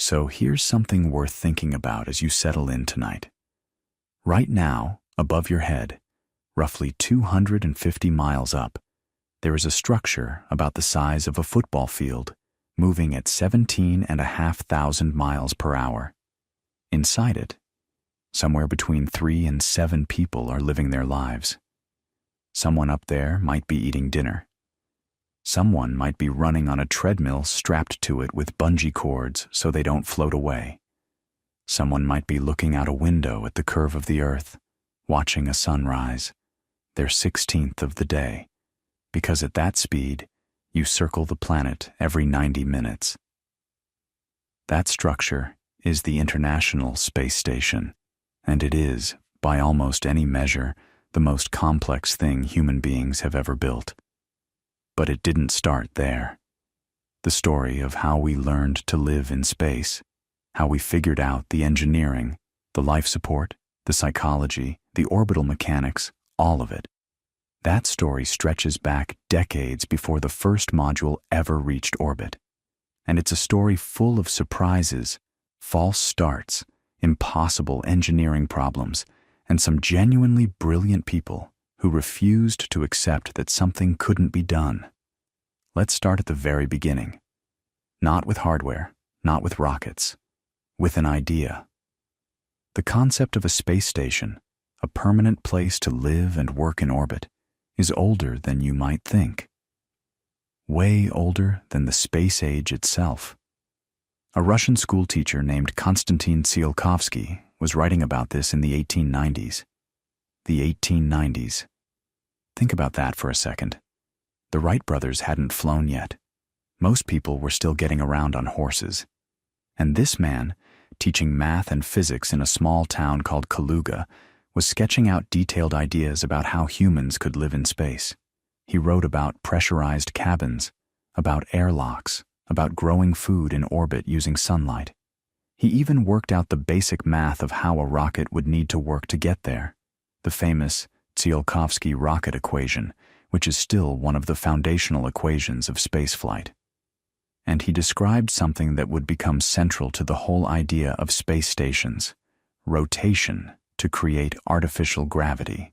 So here's something worth thinking about as you settle in tonight. Right now, above your head, roughly 250 miles up, there is a structure about the size of a football field, moving at 17,500 miles per hour. Inside it, somewhere between 3 and 7 people are living their lives. Someone up there might be eating dinner. Someone might be running on a treadmill strapped to it with bungee cords so they don't float away. Someone might be looking out a window at the curve of the earth, watching a sunrise, their 16th of the day, because at that speed, you circle the planet every 90 minutes. That structure is the International Space Station, and it is, by almost any measure, the most complex thing human beings have ever built. But it didn't start there. The story of how we learned to live in space, how we figured out the engineering, the life support, the psychology, the orbital mechanics, all of it. That story stretches back decades before the first module ever reached orbit. And it's a story full of surprises, false starts, impossible engineering problems, and some genuinely brilliant people who refused to accept that something couldn't be done. Let's start at the very beginning. Not with hardware, not with rockets, with an idea. The concept of a space station, a permanent place to live and work in orbit, is older than you might think. Way older than the space age itself. A Russian schoolteacher named Konstantin Tsiolkovsky was writing about this in the 1890s. The 1890s. Think about that for a second. The Wright brothers hadn't flown yet. Most people were still getting around on horses. And this man, teaching math and physics in a small town called Kaluga, was sketching out detailed ideas about how humans could live in space. He wrote about pressurized cabins, about airlocks, about growing food in orbit using sunlight. He even worked out the basic math of how a rocket would need to work to get there, the famous Tsiolkovsky rocket equation, which is still one of the foundational equations of spaceflight. And he described something that would become central to the whole idea of space stations: rotation to create artificial gravity.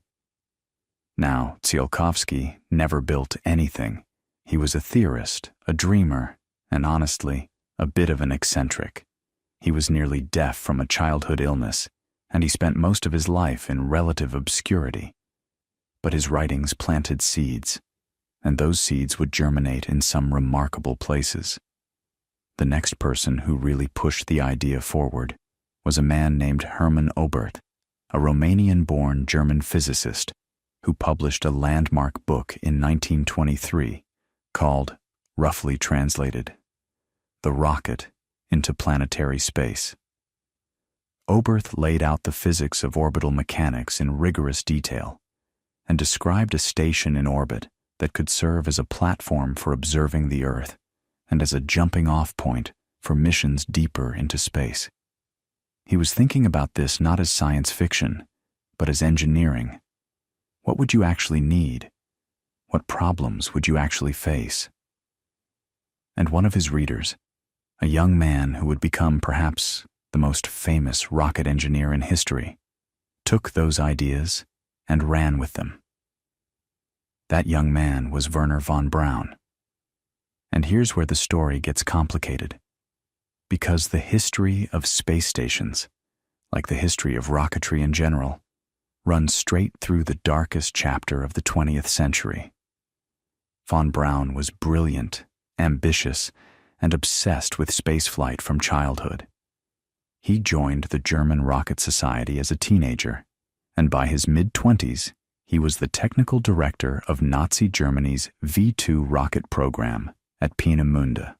Now, Tsiolkovsky never built anything. He was a theorist, a dreamer, and honestly, a bit of an eccentric. He was nearly deaf from a childhood illness, and he spent most of his life in relative obscurity. But his writings planted seeds, and those seeds would germinate in some remarkable places. The next person who really pushed the idea forward was a man named Hermann Oberth, a Romanian-born German physicist who published a landmark book in 1923 called, roughly translated, The Rocket into Planetary Space. Oberth laid out the physics of orbital mechanics in rigorous detail and described a station in orbit that could serve as a platform for observing the Earth and as a jumping-off point for missions deeper into space. He was thinking about this not as science fiction, but as engineering. What would you actually need? What problems would you actually face? And one of his readers, a young man who would become perhaps the most famous rocket engineer in history, took those ideas and ran with them. That young man was Wernher von Braun. And here's where the story gets complicated. Because the history of space stations, like the history of rocketry in general, runs straight through the darkest chapter of the 20th century. Von Braun was brilliant, ambitious, and obsessed with spaceflight from childhood. He joined the German Rocket Society as a teenager, and by his mid-20s, he was the technical director of Nazi Germany's V2 rocket program at Peenemünde.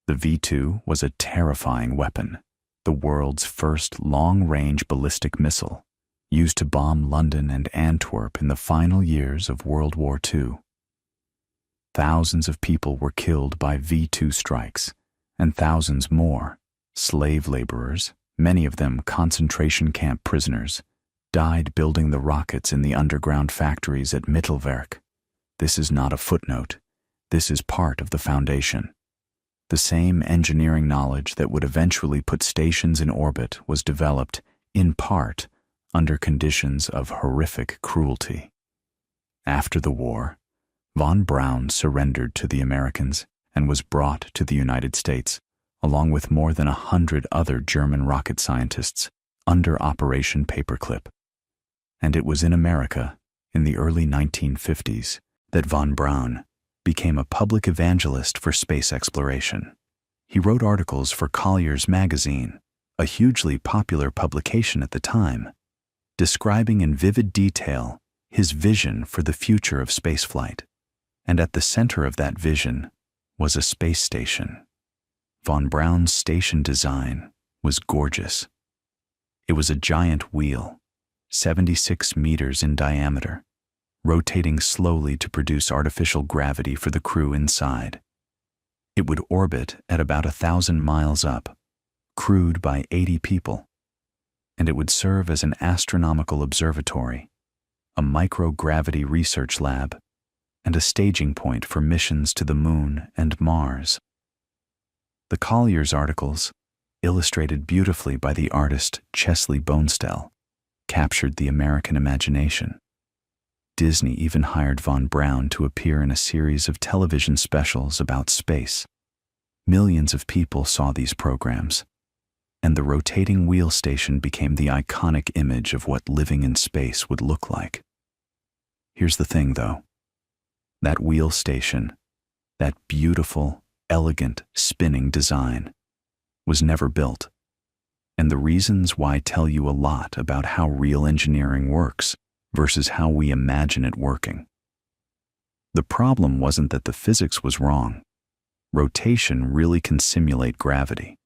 The V2 was a terrifying weapon, the world's first long-range ballistic missile, used to bomb London and Antwerp in the final years of World War II. Thousands of people were killed by V2 strikes, and thousands more, slave laborers, many of them concentration camp prisoners, died building the rockets in the underground factories at Mittelwerk. This is not a footnote. This is part of the foundation. The same engineering knowledge that would eventually put stations in orbit was developed, in part, under conditions of horrific cruelty. After the war, von Braun surrendered to the Americans and was brought to the United States, along with more than 100 other German rocket scientists, under Operation Paperclip. And it was in America, in the early 1950s, that von Braun became a public evangelist for space exploration. He wrote articles for Collier's magazine, a hugely popular publication at the time, describing in vivid detail his vision for the future of spaceflight. And at the center of that vision was a space station. Von Braun's station design was gorgeous. It was a giant wheel, 76 meters in diameter, rotating slowly to produce artificial gravity for the crew inside. It would orbit at about 1,000 miles up, crewed by 80 people, and it would serve as an astronomical observatory, a microgravity research lab, and a staging point for missions to the Moon and Mars. The Collier's articles, illustrated beautifully by the artist Chesley Bonestell, captured the American imagination. Disney even hired von Braun to appear in a series of television specials about space. Millions of people saw these programs, and the rotating wheel station became the iconic image of what living in space would look like. Here's the thing, though. That wheel station, that beautiful, elegant, spinning design, was never built. And the reasons why tell you a lot about how real engineering works versus how we imagine it working. The problem wasn't that the physics was wrong. Rotation really can simulate gravity.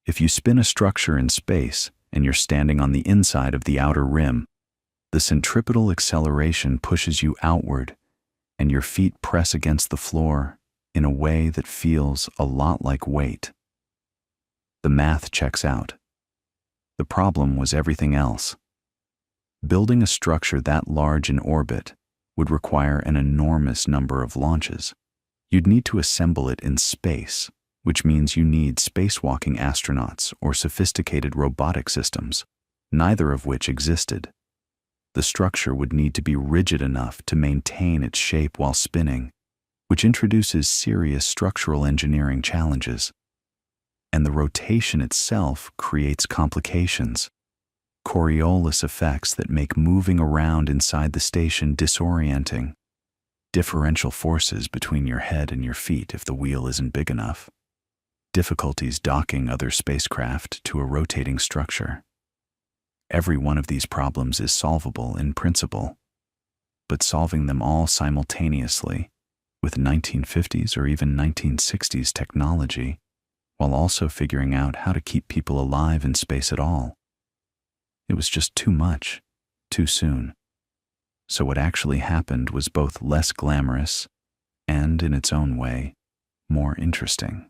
If you spin a structure in space and you're standing on the inside of the outer rim, the centripetal acceleration pushes you outward and your feet press against the floor in a way that feels a lot like weight. The math checks out. The problem was everything else. Building a structure that large in orbit would require an enormous number of launches. You'd need to assemble it in space, which means you need spacewalking astronauts or sophisticated robotic systems, neither of which existed. The structure would need to be rigid enough to maintain its shape while spinning, which introduces serious structural engineering challenges. And the rotation itself creates complications, Coriolis effects that make moving around inside the station disorienting, differential forces between your head and your feet if the wheel isn't big enough, difficulties docking other spacecraft to a rotating structure. Every one of these problems is solvable in principle, but solving them all simultaneously with 1950s or even 1960s technology, while also figuring out how to keep people alive in space at all, it was just too much, too soon. So what actually happened was both less glamorous and, in its own way, more interesting.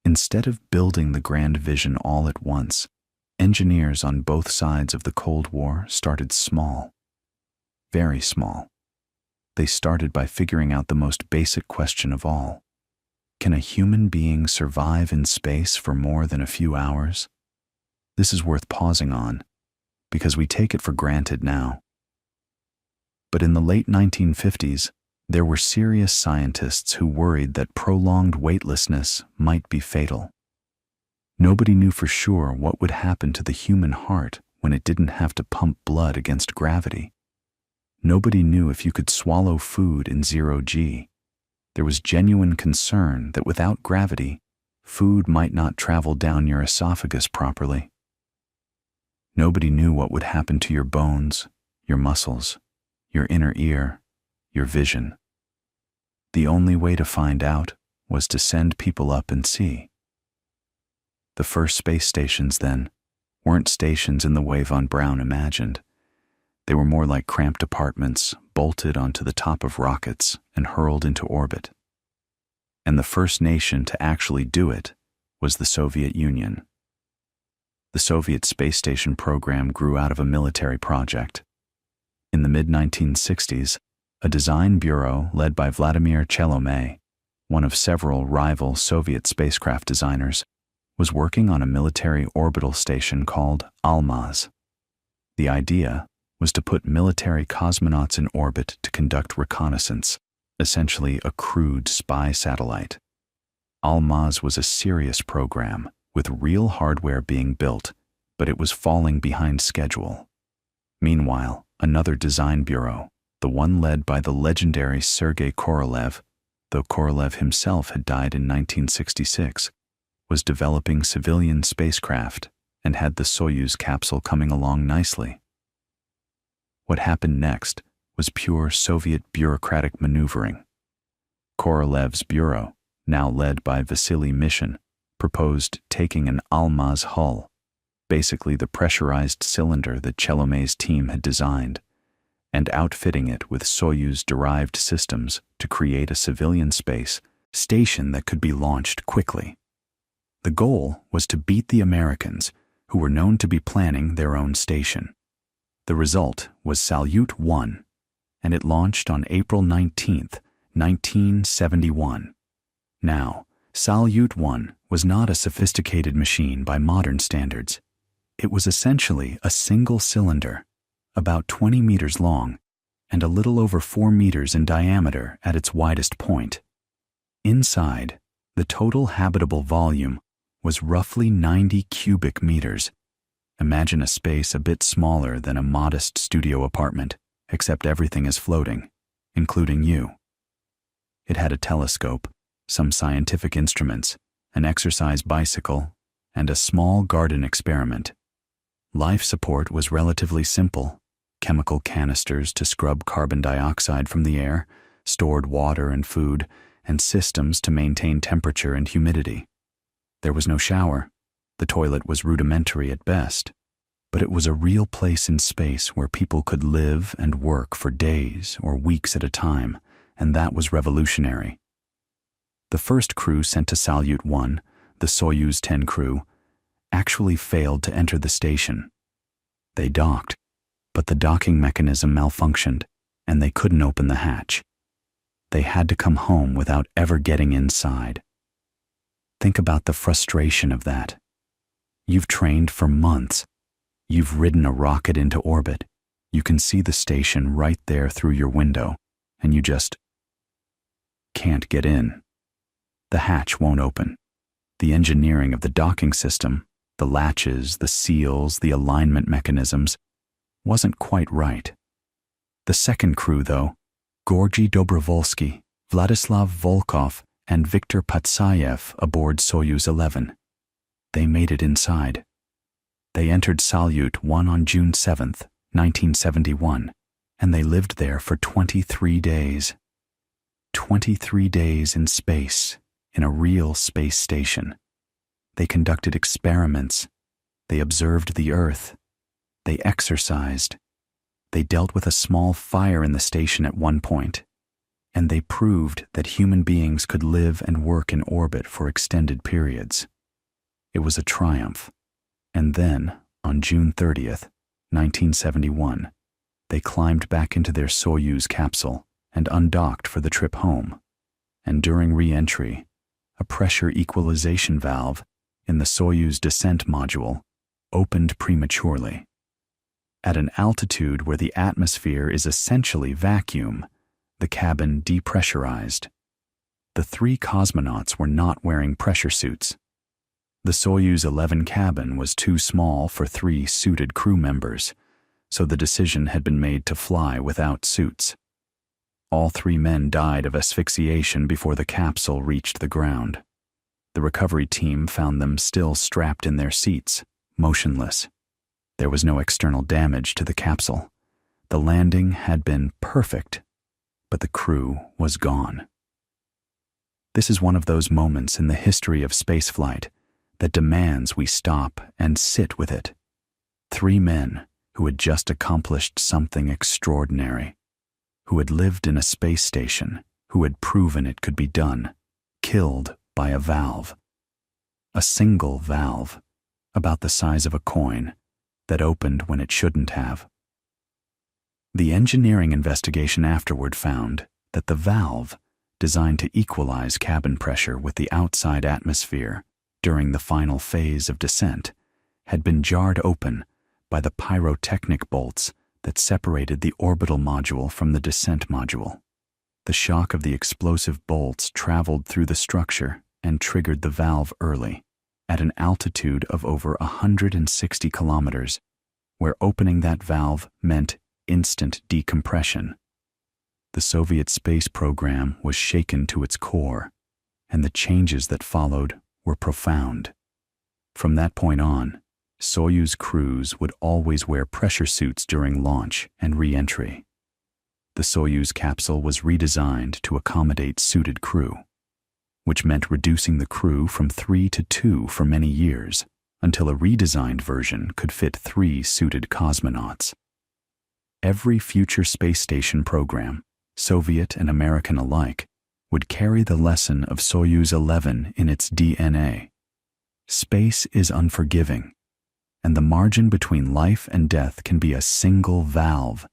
Instead of building the grand vision all at once, engineers on both sides of the Cold War started small, very small. They started by figuring out the most basic question of all. Can a human being survive in space for more than a few hours? This is worth pausing on, because we take it for granted now. But in the late 1950s, there were serious scientists who worried that prolonged weightlessness might be fatal. Nobody knew for sure what would happen to the human heart when it didn't have to pump blood against gravity. Nobody knew if you could swallow food in 0G. There was genuine concern that without gravity, food might not travel down your esophagus properly. Nobody knew what would happen to your bones, your muscles, your inner ear, your vision. The only way to find out was to send people up and see. The first space stations, then, weren't stations in the way von Braun imagined. They were more like cramped apartments bolted onto the top of rockets and hurled into orbit. And the first nation to actually do it was the Soviet Union. The Soviet space station program grew out of a military project. In the mid-1960s, a design bureau led by Vladimir Chelomey one of several rival Soviet spacecraft designers, was working on a military orbital station called Almaz. The idea was to put military cosmonauts in orbit to conduct reconnaissance, essentially a crewed spy satellite. Almaz was a serious program, with real hardware being built, but it was falling behind schedule. Meanwhile, another design bureau, the one led by the legendary Sergei Korolev, though Korolev himself had died in 1966, was developing civilian spacecraft and had the Soyuz capsule coming along nicely. What happened next was pure Soviet bureaucratic maneuvering. Korolev's bureau, now led by Vasily Mishin, proposed taking an Almaz hull, basically the pressurized cylinder that Chelomey's team had designed, and outfitting it with Soyuz-derived systems to create a civilian space station that could be launched quickly. The goal was to beat the Americans, who were known to be planning their own station. The result was Salyut 1, and it launched on April 19, 1971. Now, Salyut 1 was not a sophisticated machine by modern standards. It was essentially a single cylinder, about 20 meters long, and a little over 4 meters in diameter at its widest point. Inside, the total habitable volume was roughly 90 cubic meters. Imagine a space a bit smaller than a modest studio apartment, except everything is floating, including you. It had a telescope, some scientific instruments, an exercise bicycle, and a small garden experiment. Life support was relatively simple: chemical canisters to scrub carbon dioxide from the air, stored water and food, and systems to maintain temperature and humidity. There was no shower. The toilet was rudimentary at best, but it was a real place in space where people could live and work for days or weeks at a time, and that was revolutionary. The first crew sent to Salyut 1, the Soyuz 10 crew, actually failed to enter the station. They docked, but the docking mechanism malfunctioned, and they couldn't open the hatch. They had to come home without ever getting inside. Think about the frustration of that. You've trained for months. You've ridden a rocket into orbit. You can see the station right there through your window, and you just can't get in. The hatch won't open. The engineering of the docking system, the latches, the seals, the alignment mechanisms, wasn't quite right. The second crew, though, Georgy Dobrovolsky, Vladislav Volkov, and Viktor Patsayev aboard Soyuz 11. They made it inside. They entered Salyut 1 on June 7, 1971, and they lived there for 23 days. 23 days in space, in a real space station. They conducted experiments. They observed the Earth. They exercised. They dealt with a small fire in the station at one point, and they proved that human beings could live and work in orbit for extended periods. It was a triumph. And then, on June 30th, 1971, they climbed back into their Soyuz capsule and undocked for the trip home. And during re-entry, a pressure equalization valve in the Soyuz descent module opened prematurely. At an altitude where the atmosphere is essentially vacuum, the cabin depressurized. The 3 cosmonauts were not wearing pressure suits. The Soyuz 11 cabin was too small for 3 suited crew members, so the decision had been made to fly without suits. All 3 men died of asphyxiation before the capsule reached the ground. The recovery team found them still strapped in their seats, motionless. There was no external damage to the capsule. The landing had been perfect, but the crew was gone. This is one of those moments in the history of spaceflight that demands we stop and sit with it. 3 men who had just accomplished something extraordinary, who had lived in a space station, who had proven it could be done, killed by a valve. A single valve, about the size of a coin, that opened when it shouldn't have. The engineering investigation afterward found that the valve, designed to equalize cabin pressure with the outside atmosphere during the final phase of descent, had been jarred open by the pyrotechnic bolts that separated the orbital module from the descent module. The shock of the explosive bolts traveled through the structure and triggered the valve early, at an altitude of over 160 kilometers, where opening that valve meant instant decompression. The Soviet space program was shaken to its core, and the changes that followed were profound. From that point on, Soyuz crews would always wear pressure suits during launch and re-entry. The Soyuz capsule was redesigned to accommodate suited crew, which meant reducing the crew from 3 to 2 for many years, until a redesigned version could fit 3 suited cosmonauts. Every future space station program, Soviet and American alike, would carry the lesson of Soyuz 11 in its DNA. Space is unforgiving, and the margin between life and death can be a single valve,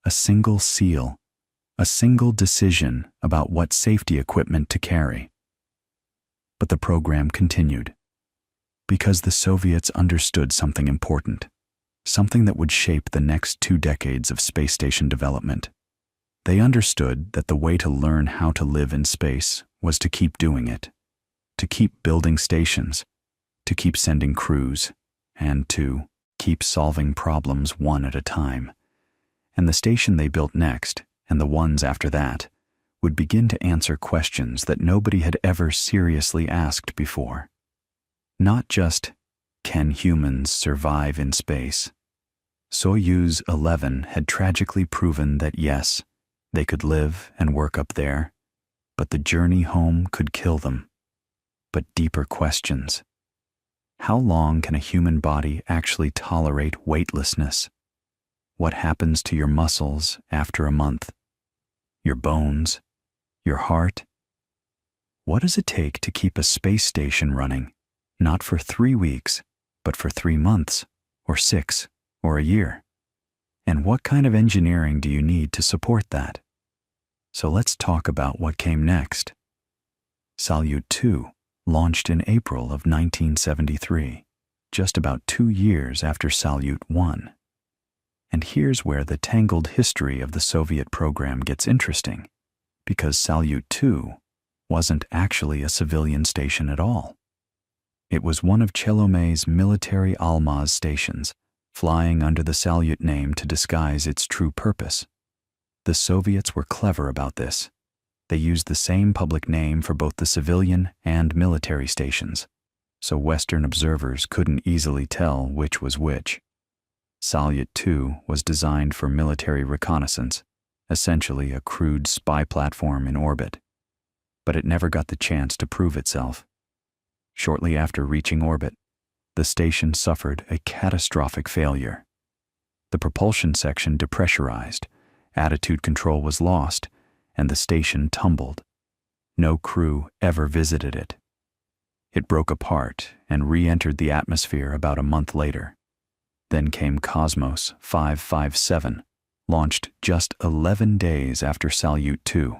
a single seal, a single decision about what safety equipment to carry. But the program continued, because the Soviets understood something important, something that would shape the next 2 decades of space station development. They understood that the way to learn how to live in space was to keep doing it, to keep building stations, to keep sending crews, and to keep solving problems one at a time. And the station they built next, and the ones after that, would begin to answer questions that nobody had ever seriously asked before. Not just, can humans survive in space? Soyuz 11 had tragically proven that yes, they could live and work up there, but the journey home could kill them. But deeper questions. How long can a human body actually tolerate weightlessness? What happens to your muscles after a month? Your bones? Your heart? What does it take to keep a space station running, not for 3 weeks, but for 3 months, or 6, or a year? And what kind of engineering do you need to support that? So let's talk about what came next. Salyut 2 launched in April of 1973, just about 2 years after Salyut 1. And here's where the tangled history of the Soviet program gets interesting, because Salyut 2 wasn't actually a civilian station at all. It was one of Chelomey's military Almaz stations, flying under the Salyut name to disguise its true purpose. The Soviets were clever about this. They used the same public name for both the civilian and military stations, so Western observers couldn't easily tell which was which. Salyut 2 was designed for military reconnaissance, essentially a crude spy platform in orbit. But it never got the chance to prove itself. Shortly after reaching orbit, the station suffered a catastrophic failure. The propulsion section depressurized, attitude control was lost, and the station tumbled. No crew ever visited it. It broke apart and re-entered the atmosphere about a month later. Then came Cosmos 557, launched just 11 days after Salyut 2,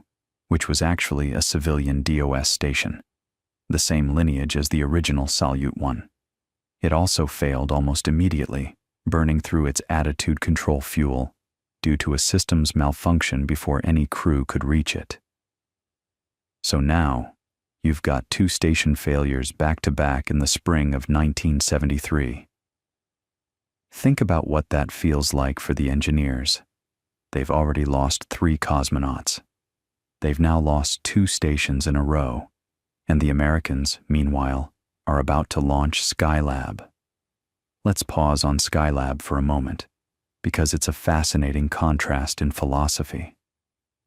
which was actually a civilian DOS station, the same lineage as the original Salyut 1. It also failed almost immediately, burning through its attitude control fuel due to a systems malfunction before any crew could reach it. So now, you've got 2 station failures back-to-back in the spring of 1973. Think about what that feels like for the engineers. They've already lost 3 cosmonauts. They've now lost 2 stations in a row, and the Americans, meanwhile, are about to launch Skylab. Let's pause on Skylab for a moment, because it's a fascinating contrast in philosophy.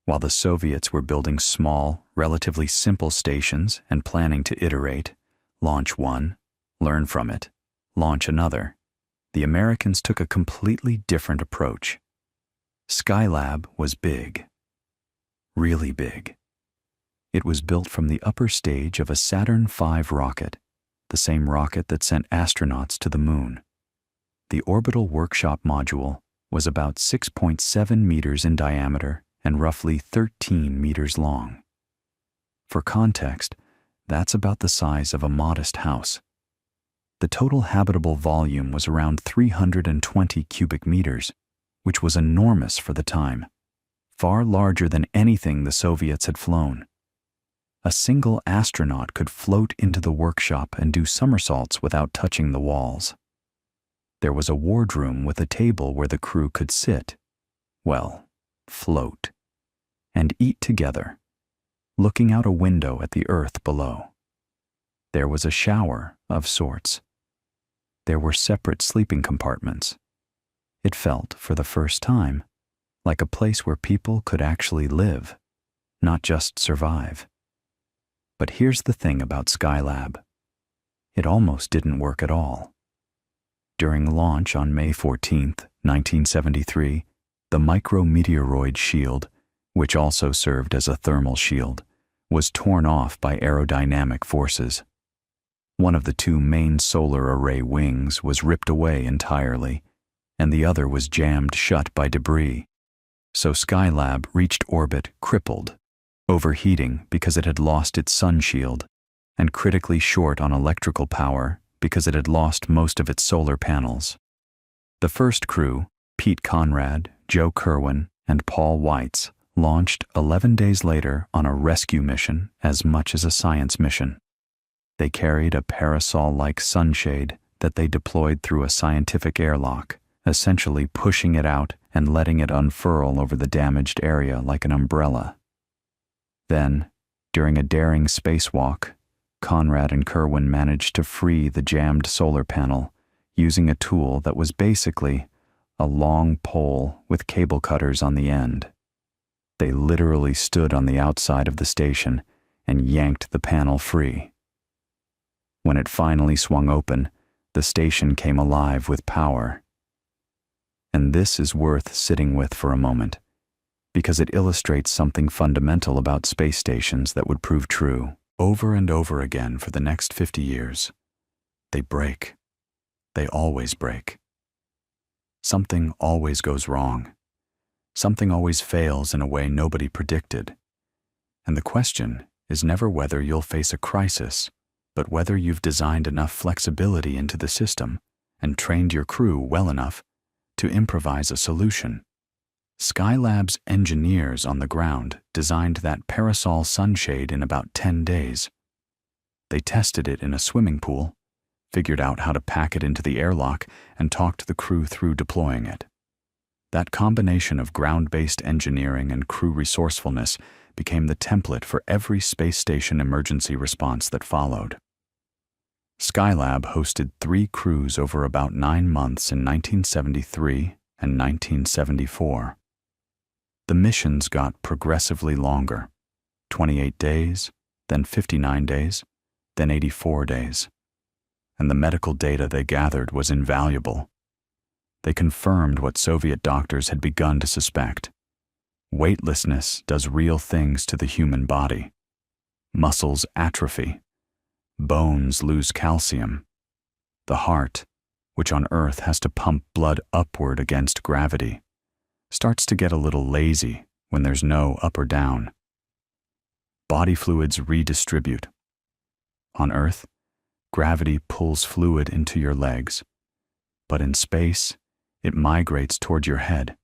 While the Soviets were building small, relatively simple stations and planning to iterate, launch one, learn from it, launch another, the Americans took a completely different approach. Skylab was big. Really big. It was built from the upper stage of a Saturn V rocket, the same rocket that sent astronauts to the moon. The orbital workshop module was about 6.7 meters in diameter and roughly 13 meters long. For context, that's about the size of a modest house. The total habitable volume was around 320 cubic meters, which was enormous for the time, far larger than anything the Soviets had flown. A single astronaut could float into the workshop and do somersaults without touching the walls. There was a wardroom with a table where the crew could sit, float, and eat together, looking out a window at the Earth below. There was a shower of sorts. There were separate sleeping compartments. It felt, for the first time, like a place where people could actually live, not just survive. But here's the thing about Skylab. It almost didn't work at all. During launch on May 14, 1973, the micrometeoroid shield, which also served as a thermal shield, was torn off by aerodynamic forces. One of the two main solar array wings was ripped away entirely, and the other was jammed shut by debris. So Skylab reached orbit crippled, overheating because it had lost its sun shield, and critically short on electrical power because it had lost most of its solar panels. The first crew, Pete Conrad, Joe Kerwin, and Paul Weitz, launched 11 days later on a rescue mission as much as a science mission. They carried a parasol-like sunshade that they deployed through a scientific airlock, essentially pushing it out and letting it unfurl over the damaged area like an umbrella. Then, during a daring spacewalk, Conrad and Kerwin managed to free the jammed solar panel using a tool that was basically a long pole with cable cutters on the end. They literally stood on the outside of the station and yanked the panel free. When it finally swung open, the station came alive with power. And this is worth sitting with for a moment, because it illustrates something fundamental about space stations that would prove true over and over again for the next 50 years. They break. They always break. Something always goes wrong. Something always fails in a way nobody predicted. And the question is never whether you'll face a crisis, but whether you've designed enough flexibility into the system and trained your crew well enough to improvise a solution. Skylab's engineers on the ground designed that parasol sunshade in about 10 days. They tested it in a swimming pool, figured out how to pack it into the airlock, and talked the crew through deploying it. That combination of ground-based engineering and crew resourcefulness became the template for every space station emergency response that followed. Skylab hosted 3 crews over about 9 months in 1973 and 1974. The missions got progressively longer, 28 days, then 59 days, then 84 days. And the medical data they gathered was invaluable. They confirmed what Soviet doctors had begun to suspect. Weightlessness does real things to the human body. Muscles atrophy. Bones lose calcium. The heart, which on Earth has to pump blood upward against gravity, starts to get a little lazy when there's no up or down. Body fluids redistribute. On Earth, gravity pulls fluid into your legs, but in space, it migrates toward your head,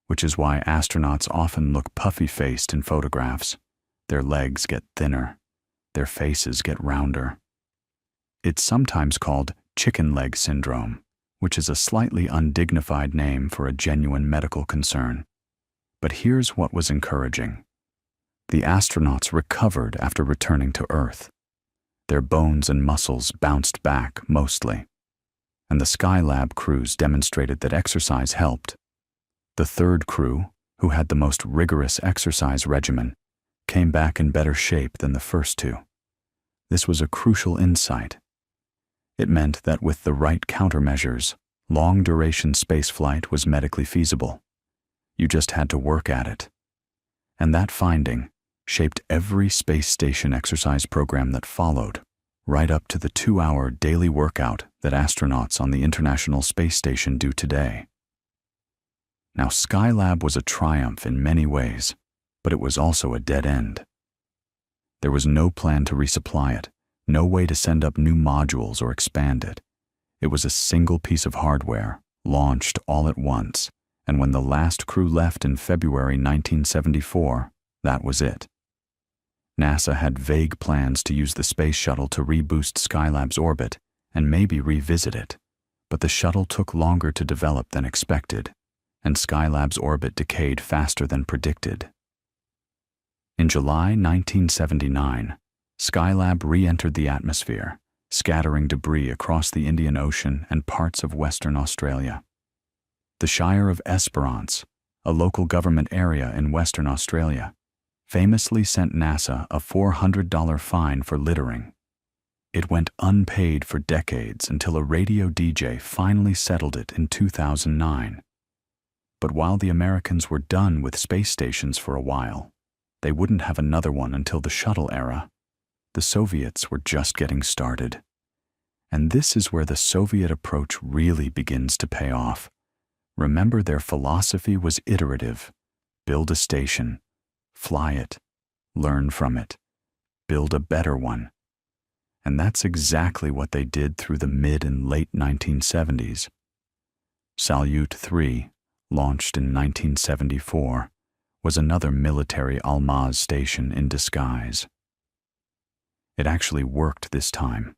which is why astronauts often look puffy-faced in photographs. Their legs get thinner, their faces get rounder. It's sometimes called chicken leg syndrome, which is a slightly undignified name for a genuine medical concern. But here's what was encouraging. The astronauts recovered after returning to Earth. Their bones and muscles bounced back mostly, and the Skylab crews demonstrated that exercise helped. The third crew, who had the most rigorous exercise regimen, came back in better shape than the first 2. This was a crucial insight. It meant that with the right countermeasures, long-duration spaceflight was medically feasible. You just had to work at it. And that finding shaped every space station exercise program that followed, right up to the 2-hour daily workout that astronauts on the International Space Station do today. Now, Skylab was a triumph in many ways, but it was also a dead end. There was no plan to resupply it, no way to send up new modules or expand it. It was a single piece of hardware, launched all at once, and when the last crew left in February 1974, that was it. NASA had vague plans to use the space shuttle to reboost Skylab's orbit and maybe revisit it, but the shuttle took longer to develop than expected, and Skylab's orbit decayed faster than predicted. In July 1979, Skylab re-entered the atmosphere, scattering debris across the Indian Ocean and parts of Western Australia. The Shire of Esperance, a local government area in Western Australia, famously sent NASA a $400 fine for littering. It went unpaid for decades until a radio DJ finally settled it in 2009. But while the Americans were done with space stations for a while, they wouldn't have another one until the shuttle era. The Soviets were just getting started. And this is where the Soviet approach really begins to pay off. Remember, their philosophy was iterative. Build a station, fly it, learn from it, build a better one. And that's exactly what they did through the mid and late 1970s. Salyut 3, launched in 1974, was another military Almaz station in disguise. It actually worked this time.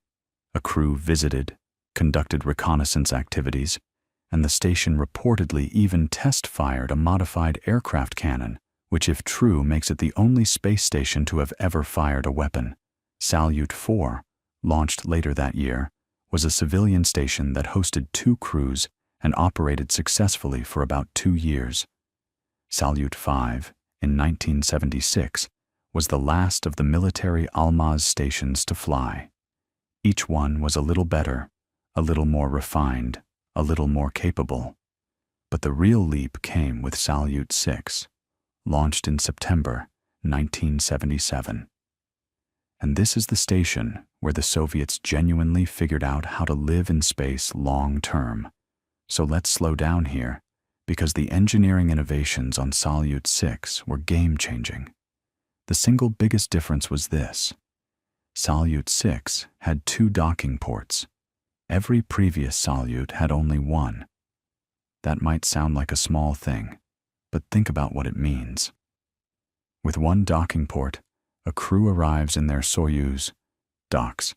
A crew visited, conducted reconnaissance activities, and the station reportedly even test-fired a modified aircraft cannon, which, if true, makes it the only space station to have ever fired a weapon. Salyut 4, launched later that year, was a civilian station that hosted 2 crews and operated successfully for about 2 years. Salyut 5, in 1976, was the last of the military Almaz stations to fly. Each one was a little better, a little more refined, a little more capable. But the real leap came with Salyut 6, launched in September 1977. And this is the station where the Soviets genuinely figured out how to live in space long-term. So let's slow down here, because the engineering innovations on Salyut 6 were game-changing. The single biggest difference was this. Salyut 6 had 2 docking ports. Every previous Salyut had only 1. That might sound like a small thing, but think about what it means. With 1 docking port, a crew arrives in their Soyuz, docks,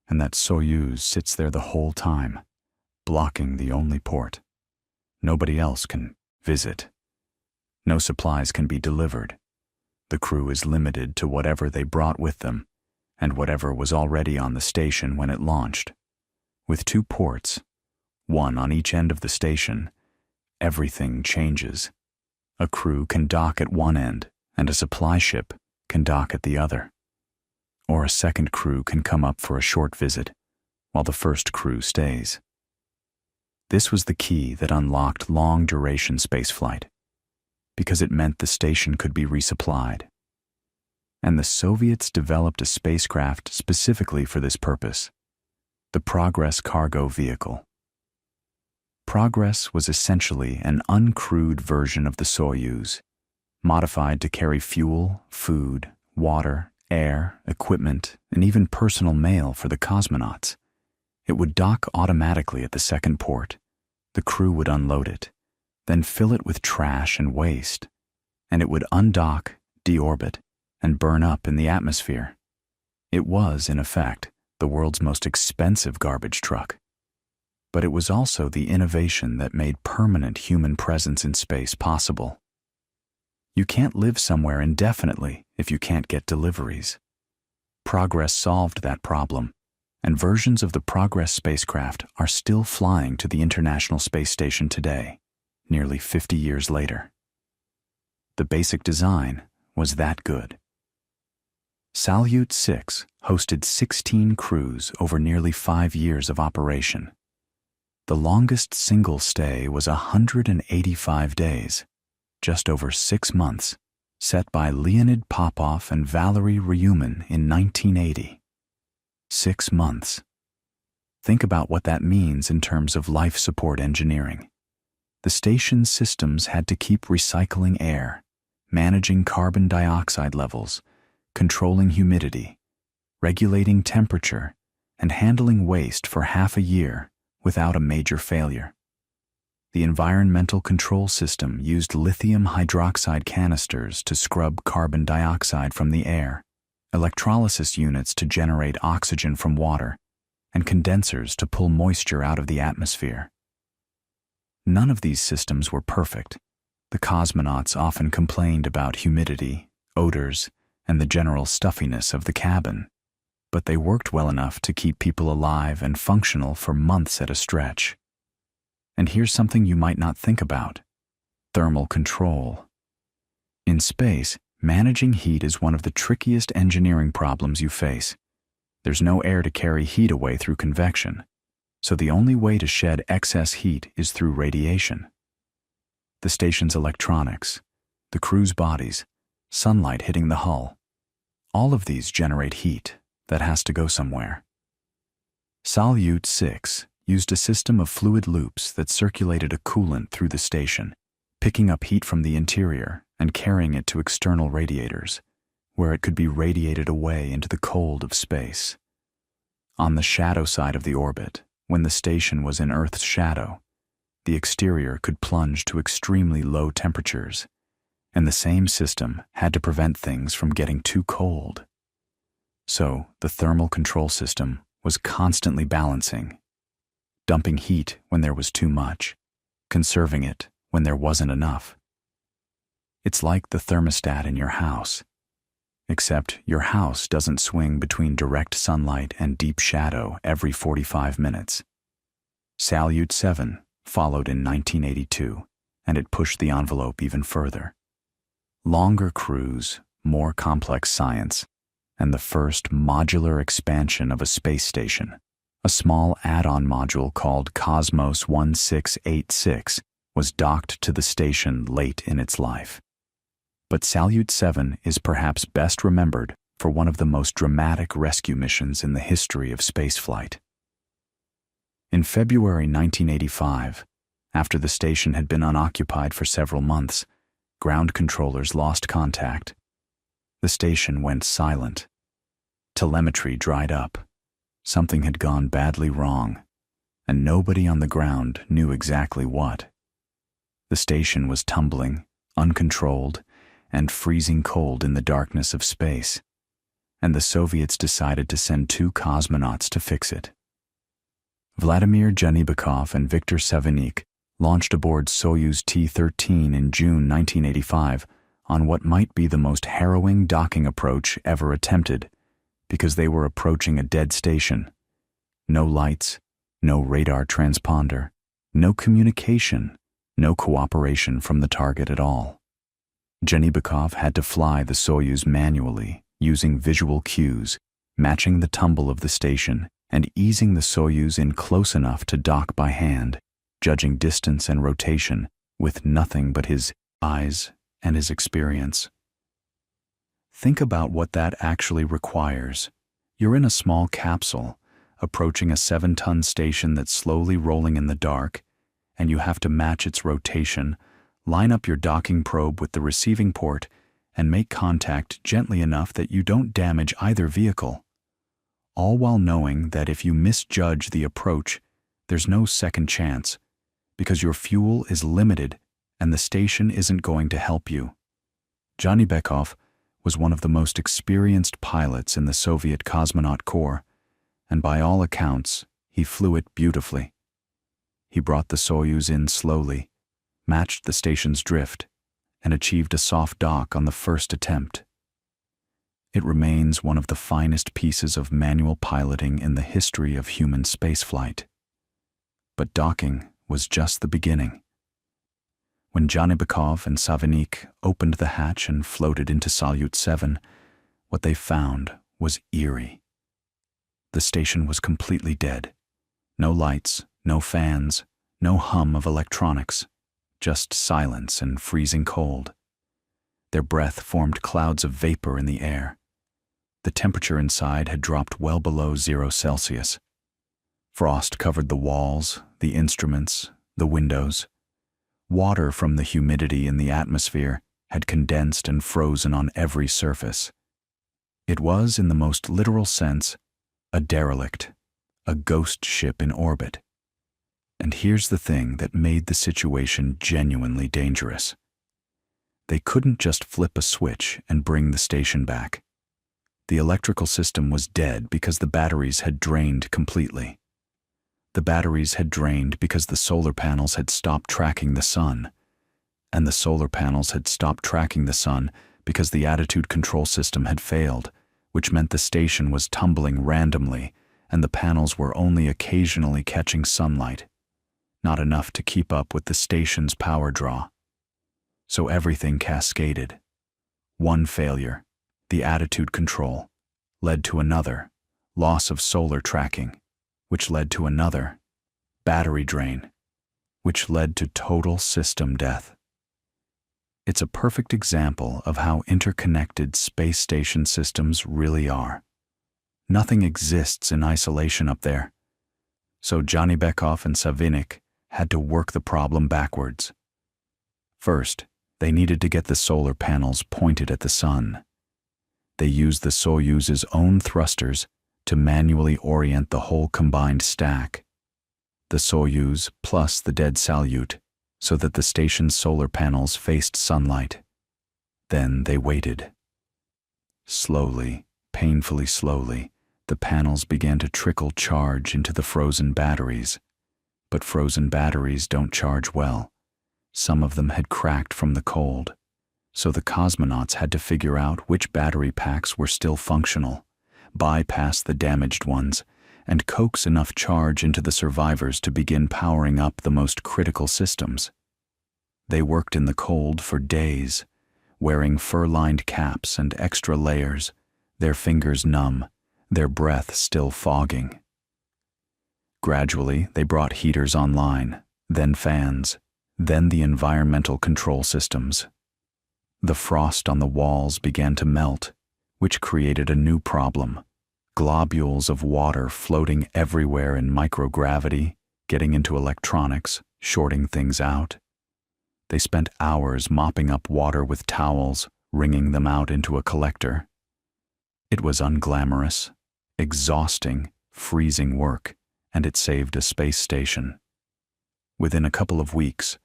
and that Soyuz sits there the whole time, blocking the only port. Nobody else can visit. No supplies can be delivered. The crew is limited to whatever they brought with them, and whatever was already on the station when it launched. With 2 ports, 1 on each end of the station, everything changes. A crew can dock at one end, and a supply ship can dock at the other. Or a second crew can come up for a short visit, while the first crew stays. This was the key that unlocked long-duration spaceflight, because it meant the station could be resupplied. And the Soviets developed a spacecraft specifically for this purpose, the Progress cargo vehicle. Progress was essentially an uncrewed version of the Soyuz, modified to carry fuel, food, water, air, equipment, and even personal mail for the cosmonauts. It would dock automatically at the second port. The crew would unload it, then fill it with trash and waste, and it would undock, deorbit, and burn up in the atmosphere. It was, in effect, the world's most expensive garbage truck. But it was also the innovation that made permanent human presence in space possible. You can't live somewhere indefinitely if you can't get deliveries. Progress solved that problem, and versions of the Progress spacecraft are still flying to the International Space Station today, nearly 50 years later. The basic design was that good. Salyut 6 hosted 16 crews over nearly 5 years of operation. The longest single stay was 185 days, just over 6 months, set by Leonid Popov and Valery Ryumin in 1980. 6 months. Think about what that means in terms of life support engineering. The station's systems had to keep recycling air, managing carbon dioxide levels, controlling humidity, regulating temperature, and handling waste for half a year without a major failure. The environmental control system used lithium hydroxide canisters to scrub carbon dioxide from the air, electrolysis units to generate oxygen from water, and condensers to pull moisture out of the atmosphere. None of these systems were perfect. The cosmonauts often complained about humidity, odors, and the general stuffiness of the cabin, but they worked well enough to keep people alive and functional for months at a stretch. And here's something you might not think about: thermal control. In space, managing heat is one of the trickiest engineering problems you face. There's no air to carry heat away through convection, so the only way to shed excess heat is through radiation. The station's electronics, the crew's bodies, sunlight hitting the hull, all of these generate heat that has to go somewhere. Salyut 6 used a system of fluid loops that circulated a coolant through the station, picking up heat from the interior and carrying it to external radiators, where it could be radiated away into the cold of space. On the shadow side of the orbit, when the station was in Earth's shadow, the exterior could plunge to extremely low temperatures, and the same system had to prevent things from getting too cold. So the thermal control system was constantly balancing, dumping heat when there was too much, conserving it when there wasn't enough. It's like the thermostat in your house, except your house doesn't swing between direct sunlight and deep shadow every 45 minutes. Salyut 7 followed in 1982, and it pushed the envelope even further. Longer crews, more complex science, and the first modular expansion of a space station, a small add-on module called Cosmos 1686, was docked to the station late in its life. But Salyut 7 is perhaps best remembered for one of the most dramatic rescue missions in the history of spaceflight. In February 1985, after the station had been unoccupied for several months, ground controllers lost contact. The station went silent. Telemetry dried up. Something had gone badly wrong, and nobody on the ground knew exactly what. The station was tumbling, uncontrolled, and freezing cold in the darkness of space, and the Soviets decided to send 2 cosmonauts to fix it. Vladimir Janibekov and Viktor Savinik launched aboard Soyuz T-13 in June 1985 on what might be the most harrowing docking approach ever attempted, because they were approaching a dead station. No lights, no radar transponder, no communication, no cooperation from the target at all. Janibekov had to fly the Soyuz manually, using visual cues, matching the tumble of the station and easing the Soyuz in close enough to dock by hand, judging distance and rotation with nothing but his eyes and his experience. Think about what that actually requires. You're in a small capsule, approaching a 7-ton station that's slowly rolling in the dark, and you have to match its rotation, line up your docking probe with the receiving port, and make contact gently enough that you don't damage either vehicle. All while knowing that if you misjudge the approach, there's no second chance, because your fuel is limited and the station isn't going to help you. Janibekov was one of the most experienced pilots in the Soviet Cosmonaut Corps, and by all accounts, he flew it beautifully. He brought the Soyuz in slowly, matched the station's drift, and achieved a soft dock on the first attempt. It remains one of the finest pieces of manual piloting in the history of human spaceflight. But docking was just the beginning. When Janibekov and Savinik opened the hatch and floated into Salyut 7, what they found was eerie. The station was completely dead. No lights, no fans, no hum of electronics, just silence and freezing cold. Their breath formed clouds of vapor in the air. The temperature inside had dropped well below 0 Celsius. Frost covered the walls, the instruments, the windows. Water from the humidity in the atmosphere had condensed and frozen on every surface. It was, in the most literal sense, a derelict, a ghost ship in orbit. And here's the thing that made the situation genuinely dangerous. They couldn't just flip a switch and bring the station back. The electrical system was dead because the batteries had drained completely. The batteries had drained because the solar panels had stopped tracking the sun, and the solar panels had stopped tracking the sun because the attitude control system had failed, which meant the station was tumbling randomly and the panels were only occasionally catching sunlight, not enough to keep up with the station's power draw. So everything cascaded. One failure, the attitude control, led to another, loss of solar tracking, which led to another, battery drain, which led to total system death. It's a perfect example of how interconnected space station systems really are. Nothing exists in isolation up there. So Janibekov and Savinykh had to work the problem backwards. First, they needed to get the solar panels pointed at the sun. They used the Soyuz's own thrusters to manually orient the whole combined stack, the Soyuz plus the dead Salyut, so that the station's solar panels faced sunlight. Then they waited. Slowly, painfully slowly, the panels began to trickle charge into the frozen batteries. But frozen batteries don't charge well. Some of them had cracked from the cold, so the cosmonauts had to figure out which battery packs were still functional, bypass the damaged ones, and coax enough charge into the survivors to begin powering up the most critical systems. They worked in the cold for days, wearing fur-lined caps and extra layers, their fingers numb, their breath still fogging. Gradually, they brought heaters online, then fans, then the environmental control systems. The frost on the walls began to melt, which created a new problem. Globules of water floating everywhere in microgravity, getting into electronics, shorting things out. They spent hours mopping up water with towels, wringing them out into a collector. It was unglamorous, exhausting, freezing work, and it saved a space station. Within a couple of weeks,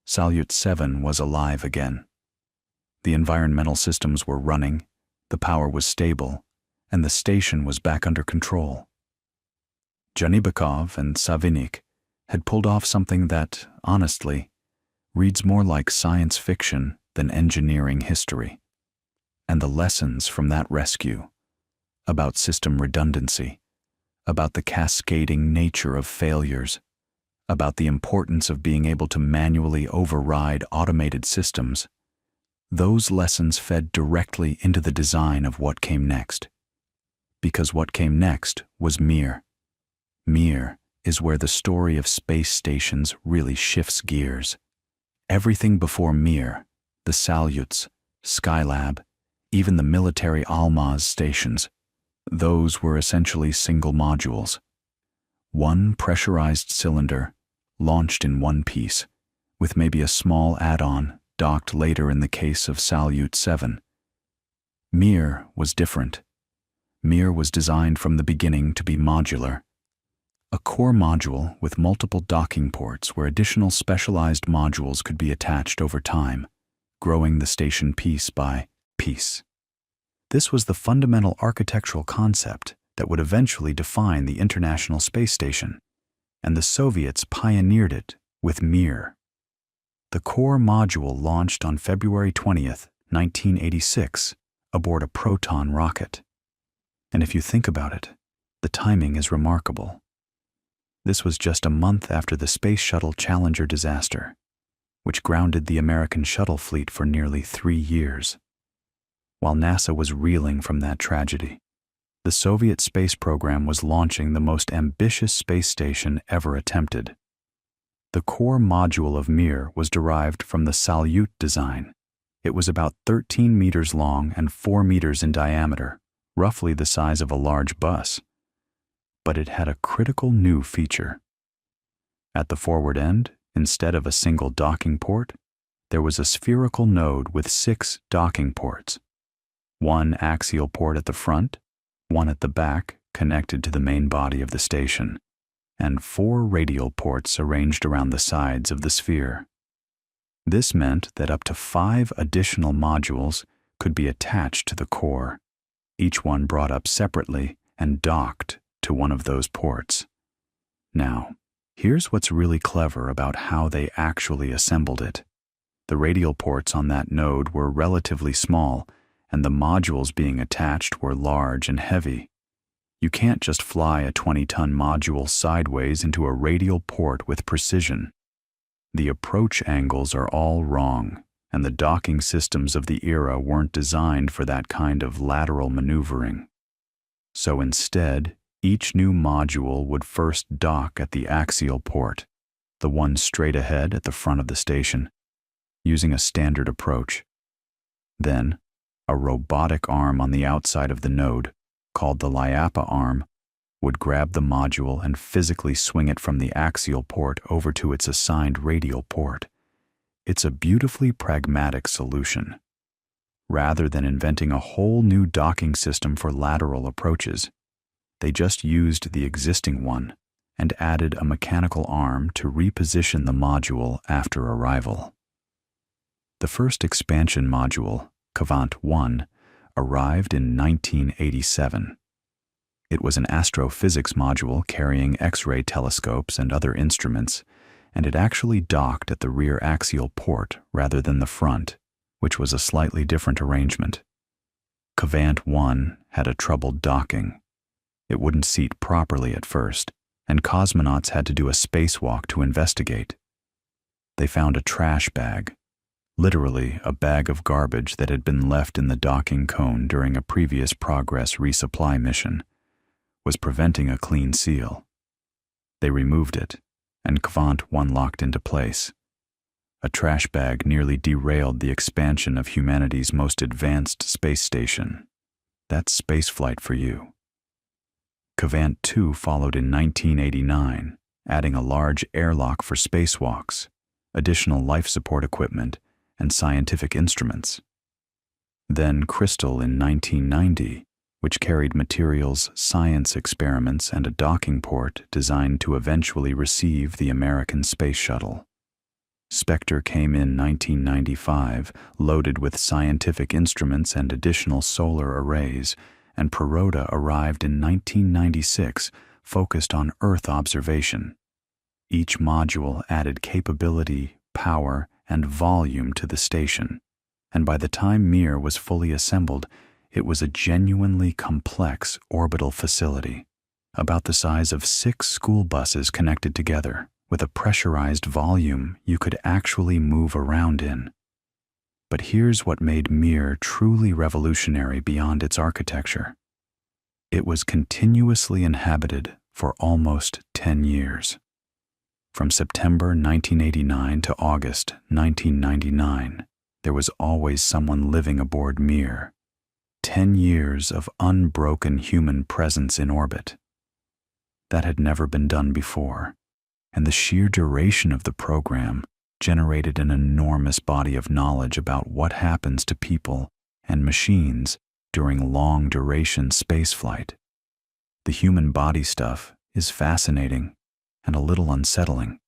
Salyut 7 was alive again. The environmental systems were running, the power was stable, and the station was back under control. Janibekov and Savinykh had pulled off something that, honestly, reads more like science fiction than engineering history. And the lessons from that rescue, about system redundancy, about the cascading nature of failures, about the importance of being able to manually override automated systems, those lessons fed directly into the design of what came next. Because what came next was Mir. Mir is where the story of space stations really shifts gears. Everything before Mir, the Salyuts, Skylab, even the military Almaz stations, those were essentially single modules. One pressurized cylinder, launched in one piece, with maybe a small add-on docked later in the case of Salyut 7. Mir was different. Mir was designed from the beginning to be modular. A core module with multiple docking ports where additional specialized modules could be attached over time, growing the station piece by piece. This was the fundamental architectural concept that would eventually define the International Space Station, and the Soviets pioneered it with Mir. The core module launched on February 20th, 1986, aboard a Proton rocket. And if you think about it, the timing is remarkable. This was just a month after the Space Shuttle Challenger disaster, which grounded the American shuttle fleet for nearly 3 years. While NASA was reeling from that tragedy, the Soviet space program was launching the most ambitious space station ever attempted. The core module of Mir was derived from the Salyut design. It was about 13 meters long and 4 meters in diameter, roughly the size of a large bus. But it had a critical new feature. At the forward end, instead of a single docking port, there was a spherical node with 6 docking ports. one axial port at the front, one at the back connected to the main body of the station, and 4 radial ports arranged around the sides of the sphere. This meant that up to 5 additional modules could be attached to the core, each one brought up separately and docked to one of those ports. Now, here's what's really clever about how they actually assembled it. The radial ports on that node were relatively small, and the modules being attached were large and heavy. You can't just fly a 20-ton module sideways into a radial port with precision. The approach angles are all wrong, and the docking systems of the era weren't designed for that kind of lateral maneuvering. So instead, each new module would first dock at the axial port, the one straight ahead at the front of the station, using a standard approach. Then, a robotic arm on the outside of the node, called the LIAPA arm, would grab the module and physically swing it from the axial port over to its assigned radial port. It's a beautifully pragmatic solution. Rather than inventing a whole new docking system for lateral approaches, they just used the existing one and added a mechanical arm to reposition the module after arrival. The first expansion module, Cavant 1, arrived in 1987. It was an astrophysics module carrying X-ray telescopes and other instruments, and it actually docked at the rear axial port rather than the front, which was a slightly different arrangement. Cavant 1 had a troubled docking. It wouldn't seat properly at first, and cosmonauts had to do a spacewalk to investigate. They found a trash bag, literally a bag of garbage that had been left in the docking cone during a previous Progress resupply mission, was preventing a clean seal. They removed it, and Cavant 1 locked into place. A trash bag nearly derailed the expansion of humanity's most advanced space station. That's spaceflight for you. Cavant 2 followed in 1989, adding a large airlock for spacewalks, additional life support equipment, and scientific instruments. Then Crystal in 1990, which carried materials, science experiments, and a docking port designed to eventually receive the American Space Shuttle. Spectre came in 1995, loaded with scientific instruments and additional solar arrays, and Perroda arrived in 1996, focused on Earth observation. Each module added capability, power, and volume to the station, and by the time Mir was fully assembled, it was a genuinely complex orbital facility, about the size of 6 school buses connected together, with a pressurized volume you could actually move around in. But here's what made Mir truly revolutionary beyond its architecture. It was continuously inhabited for almost 10 years. From September 1989 to August 1999, there was always someone living aboard Mir. 10 years of unbroken human presence in orbit. That had never been done before, and the sheer duration of the program generated an enormous body of knowledge about what happens to people and machines during long-duration spaceflight. The human body stuff is fascinating and a little unsettling.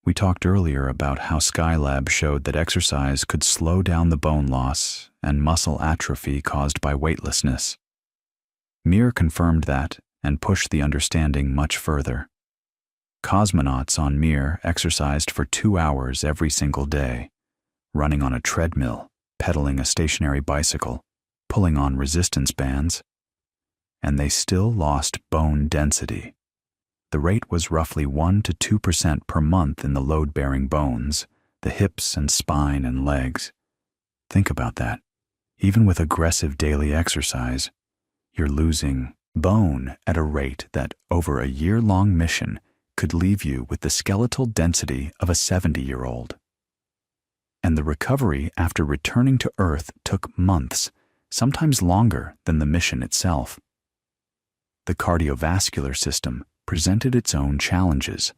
We talked earlier about how Skylab showed that exercise could slow down the bone loss and muscle atrophy caused by weightlessness. Mir confirmed that and pushed the understanding much further. Cosmonauts on Mir exercised for 2 hours every single day, running on a treadmill, pedaling a stationary bicycle, pulling on resistance bands, and they still lost bone density. The rate was roughly 1 to 2% per month in the load-bearing bones, the hips and spine and legs. Think about that. Even with aggressive daily exercise, you're losing bone at a rate that, over a year-long mission, could leave you with the skeletal density of a 70-year-old. And the recovery after returning to Earth took months, sometimes longer than the mission itself. The cardiovascular system presented its own challenges.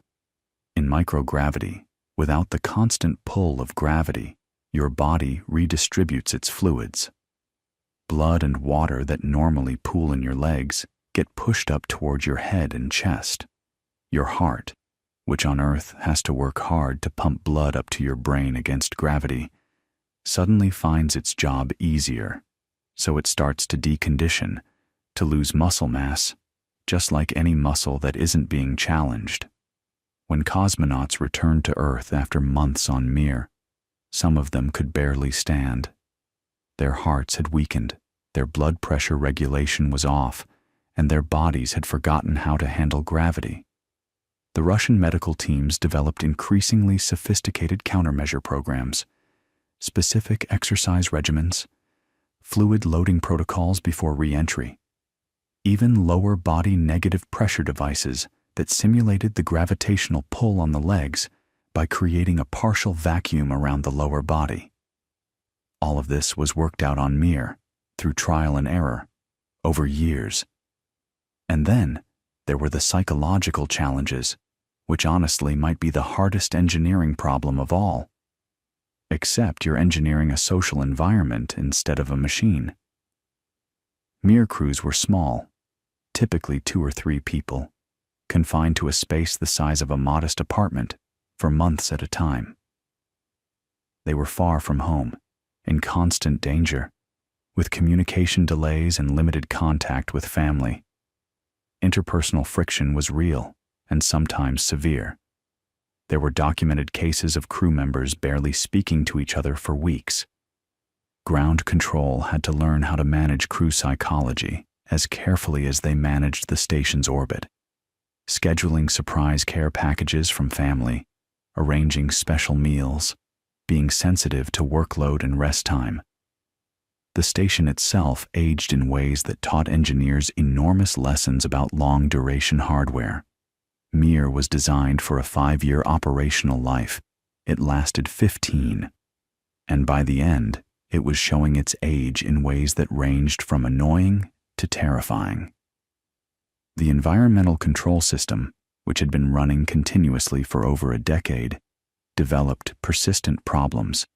In microgravity, without the constant pull of gravity, your body redistributes its fluids. blood and water that normally pool in your legs get pushed up towards your head and chest. Your heart, which on Earth has to work hard to pump blood up to your brain against gravity, suddenly finds its job easier, so it starts to decondition, to lose muscle mass, just like any muscle that isn't being challenged. When cosmonauts returned to Earth after months on Mir, some of them could barely stand. Their hearts had weakened, their blood pressure regulation was off, and their bodies had forgotten how to handle gravity. The Russian medical teams developed increasingly sophisticated countermeasure programs, specific exercise regimens, fluid loading protocols before re-entry, even lower body negative pressure devices that simulated the gravitational pull on the legs by creating a partial vacuum around the lower body. All of this was worked out on Mir, through trial and error, over years. And then there were the psychological challenges, which honestly might be the hardest engineering problem of all. Except you're engineering a social environment instead of a machine. Mir crews were small, typically 2 or 3 people, confined to a space the size of a modest apartment for months at a time. They were far from home, in constant danger, with communication delays and limited contact with family. Interpersonal friction was real and sometimes severe. There were documented cases of crew members barely speaking to each other for weeks. Ground control had to learn how to manage crew psychology as carefully as they managed the station's orbit, scheduling surprise care packages from family, arranging special meals, being sensitive to workload and rest time. The station itself aged in ways that taught engineers enormous lessons about long-duration hardware. Mir was designed for a 5-year operational life. It lasted 15. And by the end, it was showing its age in ways that ranged from annoying to terrifying. The environmental control system, which had been running continuously for over a decade, developed persistent problems.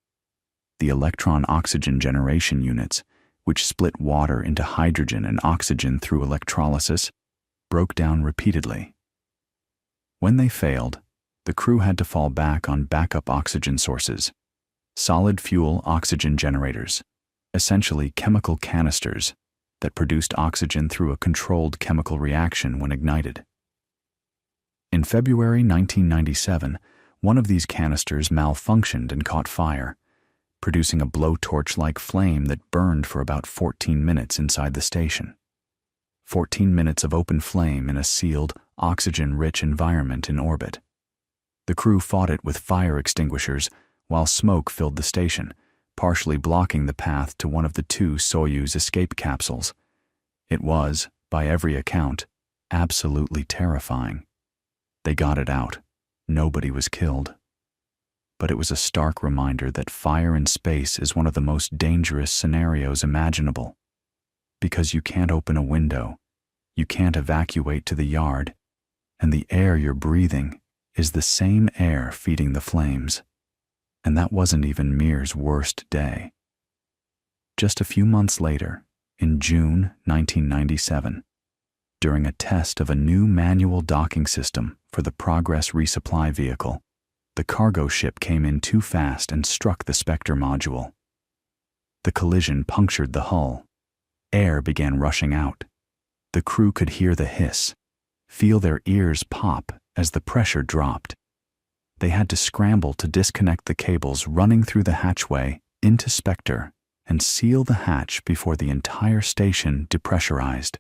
The electron-oxygen generation units, which split water into hydrogen and oxygen through electrolysis, broke down repeatedly. When they failed, the crew had to fall back on backup oxygen sources, solid fuel oxygen generators, essentially chemical canisters that produced oxygen through a controlled chemical reaction when ignited. In February 1997, one of these canisters malfunctioned and caught fire, producing a blowtorch-like flame that burned for about 14 minutes inside the station. 14 minutes of open flame in a sealed, oxygen-rich environment in orbit. The crew fought it with fire extinguishers while smoke filled the station, partially blocking the path to one of the 2 Soyuz escape capsules. It was, by every account, absolutely terrifying. They got it out. Nobody was killed. But it was a stark reminder that fire in space is one of the most dangerous scenarios imaginable. Because you can't open a window, you can't evacuate to the yard, and the air you're breathing is the same air feeding the flames. And that wasn't even Mir's worst day. Just a few months later, in June 1997, during a test of a new manual docking system for the Progress resupply vehicle, the cargo ship came in too fast and struck the Spectre module. The collision punctured the hull. Air began rushing out. The crew could hear the hiss, feel their ears pop as the pressure dropped. They had to scramble to disconnect the cables running through the hatchway into Spectre and seal the hatch before the entire station depressurized.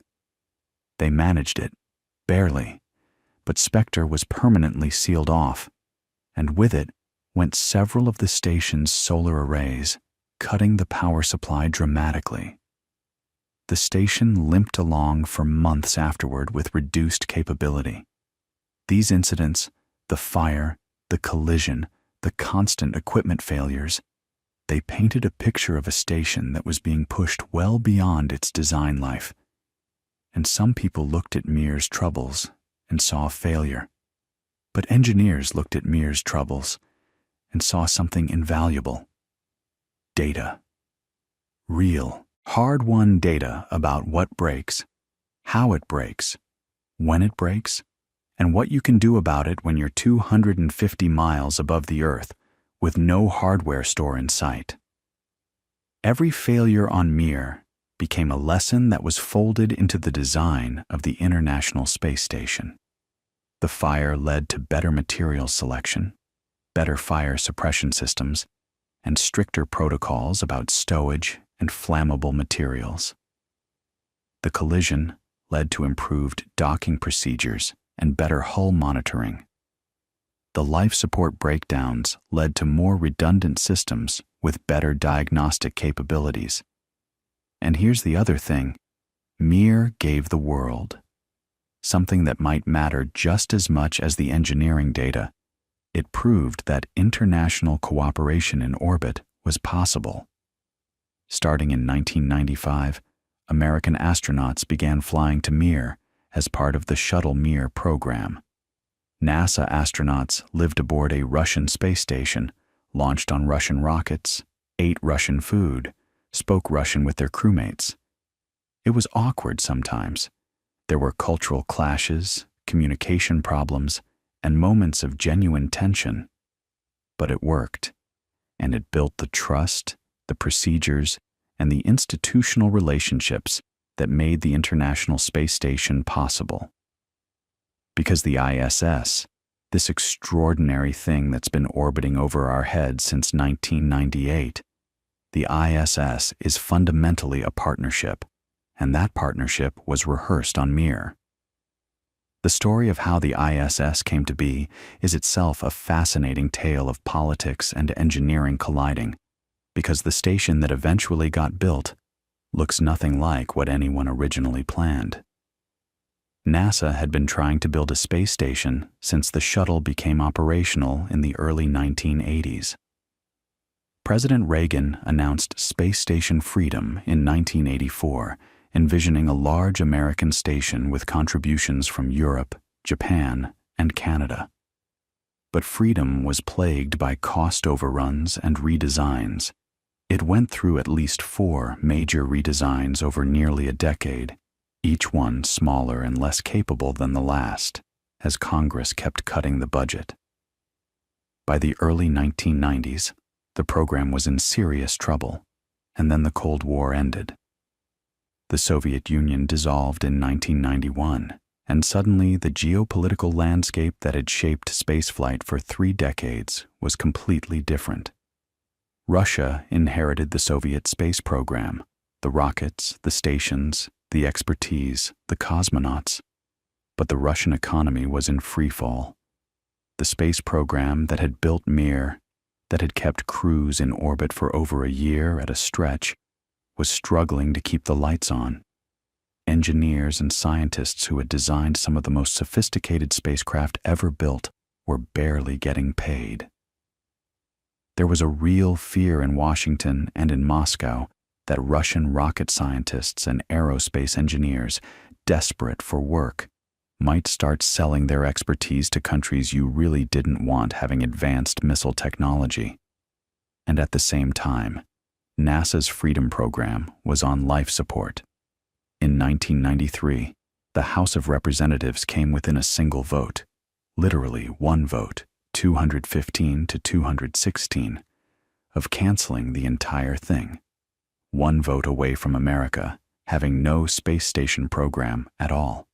They managed it, barely, but Spectre was permanently sealed off, and with it went several of the station's solar arrays, cutting the power supply dramatically. The station limped along for months afterward with reduced capability. These incidents, the fire, the collision, the constant equipment failures, they painted a picture of a station that was being pushed well beyond its design life. And some people looked at Mir's troubles and saw failure. But engineers looked at Mir's troubles and saw something invaluable. Data. Real Hard-won data about what breaks, how it breaks, when it breaks, and what you can do about it when you're 250 miles above the Earth with no hardware store in sight. Every failure on Mir became a lesson that was folded into the design of the International Space Station. The fire led to better material selection, better fire suppression systems, and stricter protocols about stowage and flammable materials. The collision led to improved docking procedures and better hull monitoring. The life support breakdowns led to more redundant systems with better diagnostic capabilities. And here's the other thing: Mir gave the world something that might matter just as much as the engineering data. It proved that international cooperation in orbit was possible. Starting in 1995, American astronauts began flying to Mir as part of the Shuttle Mir program. NASA astronauts lived aboard a Russian space station, launched on Russian rockets, ate Russian food, spoke Russian with their crewmates. It was awkward sometimes. There were cultural clashes, communication problems, and moments of genuine tension. But it worked, and it built the trust, the procedures, and the institutional relationships that made the International Space Station possible. Because the ISS, this extraordinary thing that's been orbiting over our heads since 1998, the ISS is fundamentally a partnership, and that partnership was rehearsed on Mir. The story of how the ISS came to be is itself a fascinating tale of politics and engineering colliding, because the station that eventually got built looks nothing like what anyone originally planned. NASA had been trying to build a space station since the shuttle became operational in the early 1980s. President Reagan announced Space Station Freedom in 1984, envisioning a large American station with contributions from Europe, Japan, and Canada. But Freedom was plagued by cost overruns and redesigns. It went through at least 4 major redesigns over nearly a decade, each one smaller and less capable than the last, as Congress kept cutting the budget. By the early 1990s, the program was in serious trouble, and then the Cold War ended. The Soviet Union dissolved in 1991, and suddenly the geopolitical landscape that had shaped spaceflight for 3 decades was completely different. Russia inherited the Soviet space program, the rockets, the stations, the expertise, the cosmonauts. But the Russian economy was in freefall. The space program that had built Mir, that had kept crews in orbit for over a year at a stretch, was struggling to keep the lights on. Engineers and scientists who had designed some of the most sophisticated spacecraft ever built were barely getting paid. There was a real fear in Washington and in Moscow that Russian rocket scientists and aerospace engineers, desperate for work, might start selling their expertise to countries you really didn't want having advanced missile technology. And at the same time, NASA's Freedom program was on life support. In 1993, the House of Representatives came within a single vote, literally one vote, 215 to 216, of canceling the entire thing. One vote away from America having no space station program at all.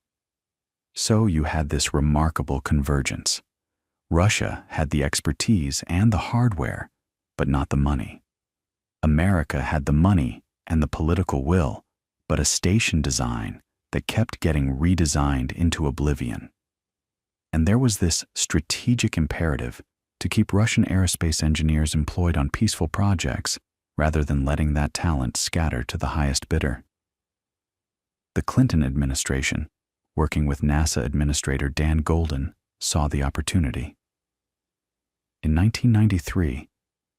So you had this remarkable convergence. Russia had the expertise and the hardware, but not the money. America had the money and the political will, but a station design that kept getting redesigned into oblivion. And there was this strategic imperative to keep Russian aerospace engineers employed on peaceful projects rather than letting that talent scatter to the highest bidder. The Clinton administration, working with NASA Administrator Dan Goldin, saw the opportunity. In 1993,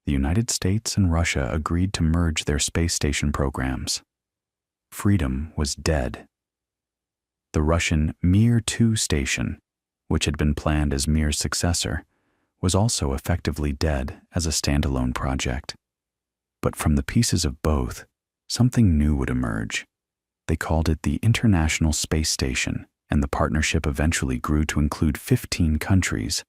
the United States and Russia agreed to merge their space station programs. Freedom was dead. The Russian Mir-2 station, which had been planned as Mir's successor, was also effectively dead as a standalone project. But from the pieces of both, something new would emerge. They called it the International Space Station, and the partnership eventually grew to include 15 countries: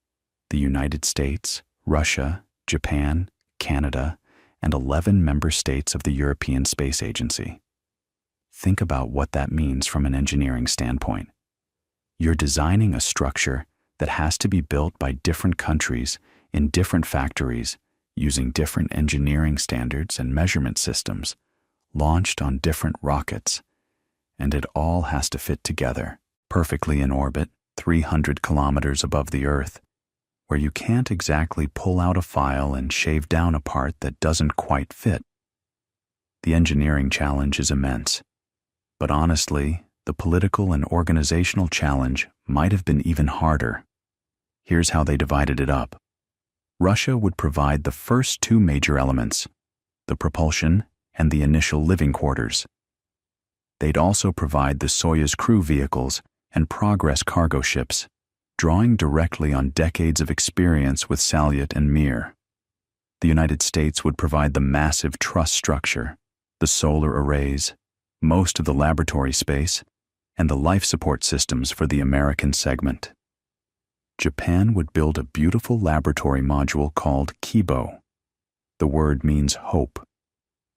the United States, Russia, Japan, Canada, and 11 member states of the European Space Agency. Think about what that means from an engineering standpoint. You're designing a structure that has to be built by different countries in different factories using different engineering standards and measurement systems, launched on different rockets, and it all has to fit together perfectly in orbit 300 kilometers above the Earth, where you can't exactly pull out a file and shave down a part that doesn't quite fit. The engineering challenge is immense, but honestly, the political and organizational challenge might have been even harder. Here's how they divided it up. Russia would provide the first two major elements, the propulsion and the initial living quarters. They'd also provide the Soyuz crew vehicles and Progress cargo ships, drawing directly on decades of experience with Salyut and Mir. The United States would provide the massive truss structure, the solar arrays, most of the laboratory space, and the life support systems for the American segment. Japan would build a beautiful laboratory module called Kibo. The word means hope,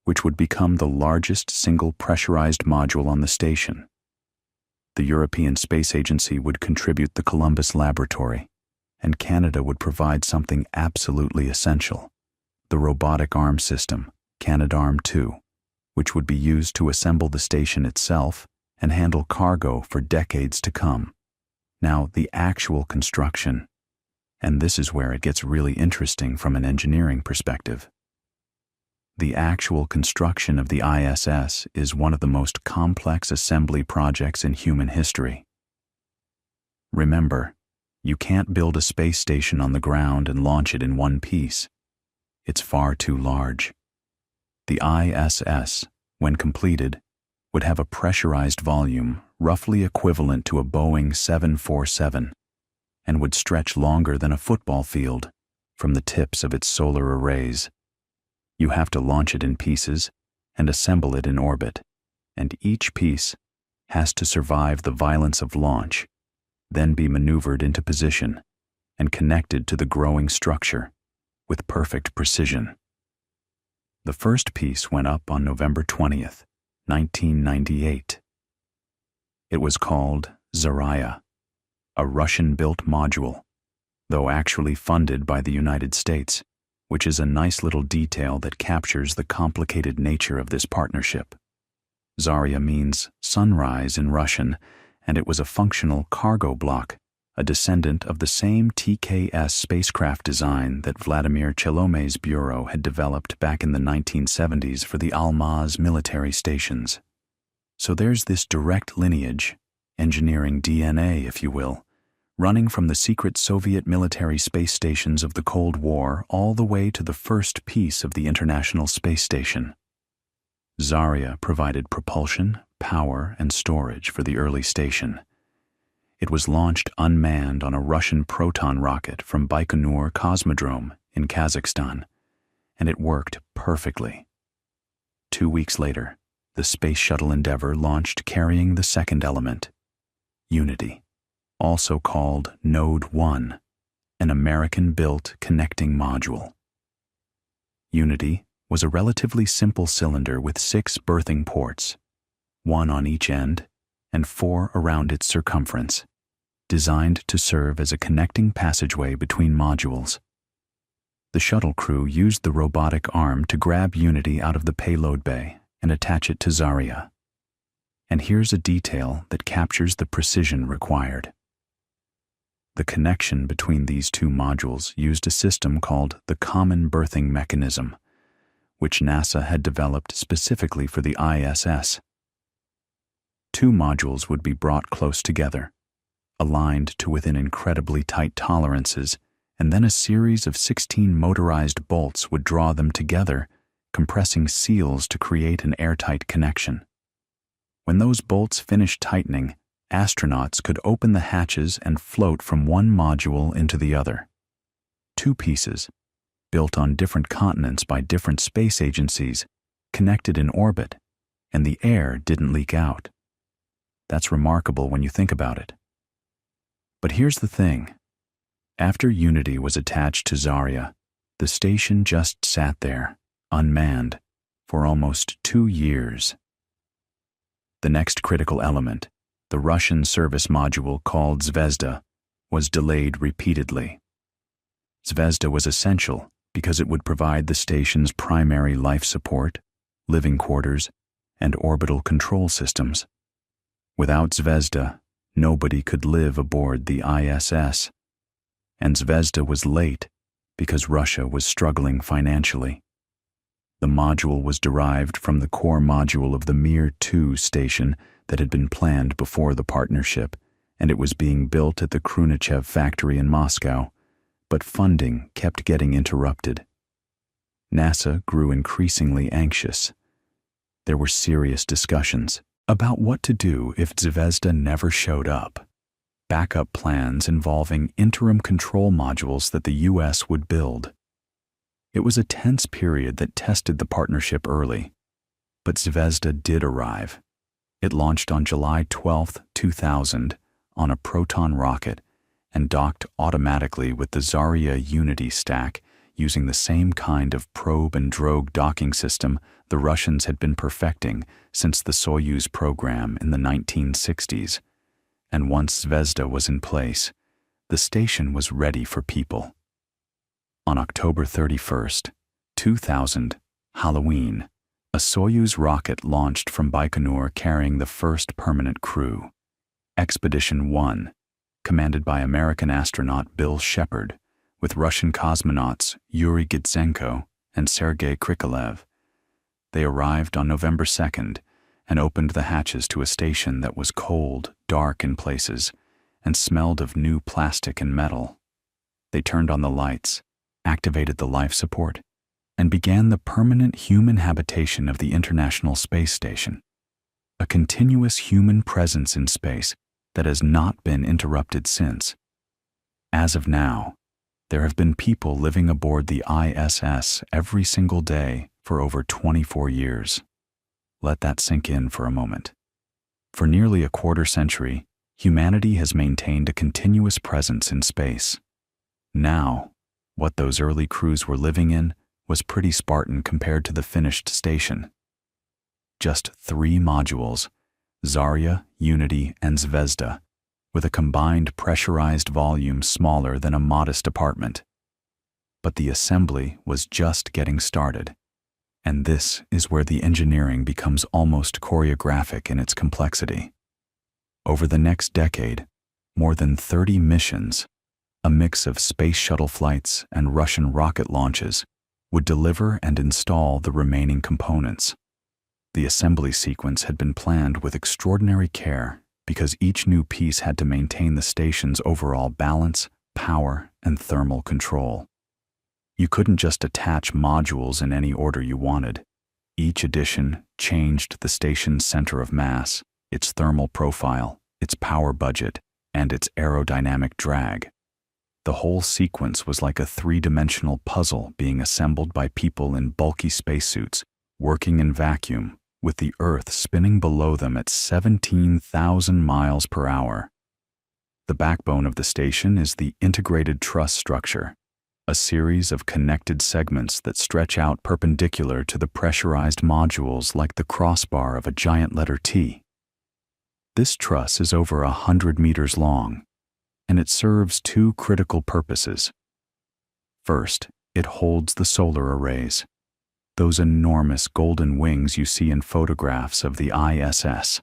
which would become the largest single pressurized module on the station. The European Space Agency would contribute the Columbus Laboratory, and Canada would provide something absolutely essential, the robotic arm system, Canadarm2, which would be used to assemble the station itself and handle cargo for decades to come. Now, the actual construction, and this is where it gets really interesting from an engineering perspective. The actual construction of the ISS is one of the most complex assembly projects in human history. Remember, you can't build a space station on the ground and launch it in one piece. It's far too large. The ISS, when completed, would have a pressurized volume roughly equivalent to a Boeing 747 and would stretch longer than a football field from the tips of its solar arrays. You have to launch it in pieces and assemble it in orbit, and each piece has to survive the violence of launch, then be maneuvered into position and connected to the growing structure with perfect precision. The first piece went up on November 20th, 1998. It was called Zarya, a Russian-built module, though actually funded by the United States, which is a nice little detail that captures the complicated nature of this partnership. Zarya means sunrise in Russian, and it was a functional cargo block, a descendant of the same TKS spacecraft design that Vladimir Chelomey's bureau had developed back in the 1970s for the Almaz military stations. So there's this direct lineage, engineering DNA, if you will, running from the secret Soviet military space stations of the Cold War all the way to the first piece of the International Space Station. Zarya provided propulsion, power, and storage for the early station. It was launched unmanned on a Russian Proton rocket from Baikonur Cosmodrome in Kazakhstan, and it worked perfectly. 2 weeks later, the Space Shuttle Endeavour launched carrying the second element, Unity, also called Node 1, an American-built connecting module. Unity was a relatively simple cylinder with 6 berthing ports, 1 on each end and 4 around its circumference, designed to serve as a connecting passageway between modules. The shuttle crew used the robotic arm to grab Unity out of the payload bay and attach it to Zarya. And here's a detail that captures the precision required. The connection between these two modules used a system called the Common Berthing Mechanism, which NASA had developed specifically for the ISS. 2 modules would be brought close together, aligned to within incredibly tight tolerances, and then a series of 16 motorized bolts would draw them together, compressing seals to create an airtight connection. When those bolts finished tightening, astronauts could open the hatches and float from one module into the other. 2 pieces, built on different continents by different space agencies, connected in orbit, and the air didn't leak out. That's remarkable when you think about it. But here's the thing. After Unity was attached to Zarya, the station just sat there, unmanned, for almost 2 years. The next critical element, the Russian service module called Zvezda, was delayed repeatedly. Zvezda was essential because it would provide the station's primary life support, living quarters, and orbital control systems. Without Zvezda, nobody could live aboard the ISS. And Zvezda was late because Russia was struggling financially. The module was derived from the core module of the Mir-2 station that had been planned before the partnership, and it was being built at the Khrunichev factory in Moscow, but funding kept getting interrupted. NASA grew increasingly anxious. There were serious discussions about what to do if Zvezda never showed up. Backup plans involving interim control modules that the U.S. would build. It was a tense period that tested the partnership early, but Zvezda did arrive. It launched on July 12, 2000, on a Proton rocket and docked automatically with the Zarya Unity stack using the same kind of probe and drogue docking system the Russians had been perfecting since the Soyuz program in the 1960s. And once Zvezda was in place, the station was ready for people. On October 31st, 2000, Halloween, a Soyuz rocket launched from Baikonur carrying the first permanent crew. Expedition 1, commanded by American astronaut Bill Shepard, with Russian cosmonauts Yuri Gitsenko and Sergei Krikalev. They arrived on November 2nd and opened the hatches to a station that was cold, dark in places, and smelled of new plastic and metal. They turned on the lights, activated the life support, and began the permanent human habitation of the International Space Station, a continuous human presence in space that has not been interrupted since. As of now, there have been people living aboard the ISS every single day for over 24 years. Let that sink in for a moment. For nearly a quarter century, humanity has maintained a continuous presence in space. Now, what those early crews were living in was pretty Spartan compared to the finished station. Just 3 modules, Zarya, Unity, and Zvezda, with a combined pressurized volume smaller than a modest apartment. But the assembly was just getting started. And this is where the engineering becomes almost choreographic in its complexity. Over the next decade, more than 30 missions, a mix of space shuttle flights and Russian rocket launches, would deliver and install the remaining components. The assembly sequence had been planned with extraordinary care because each new piece had to maintain the station's overall balance, power, and thermal control. You couldn't just attach modules in any order you wanted. Each addition changed the station's center of mass, its thermal profile, its power budget, and its aerodynamic drag. The whole sequence was like a 3-dimensional puzzle being assembled by people in bulky spacesuits, working in vacuum, with the Earth spinning below them at 17,000 miles per hour. The backbone of the station is the integrated truss structure, a series of connected segments that stretch out perpendicular to the pressurized modules like the crossbar of a giant letter T. This truss is over 100 meters long, and it serves 2 critical purposes. First, it holds the solar arrays, those enormous golden wings you see in photographs of the ISS.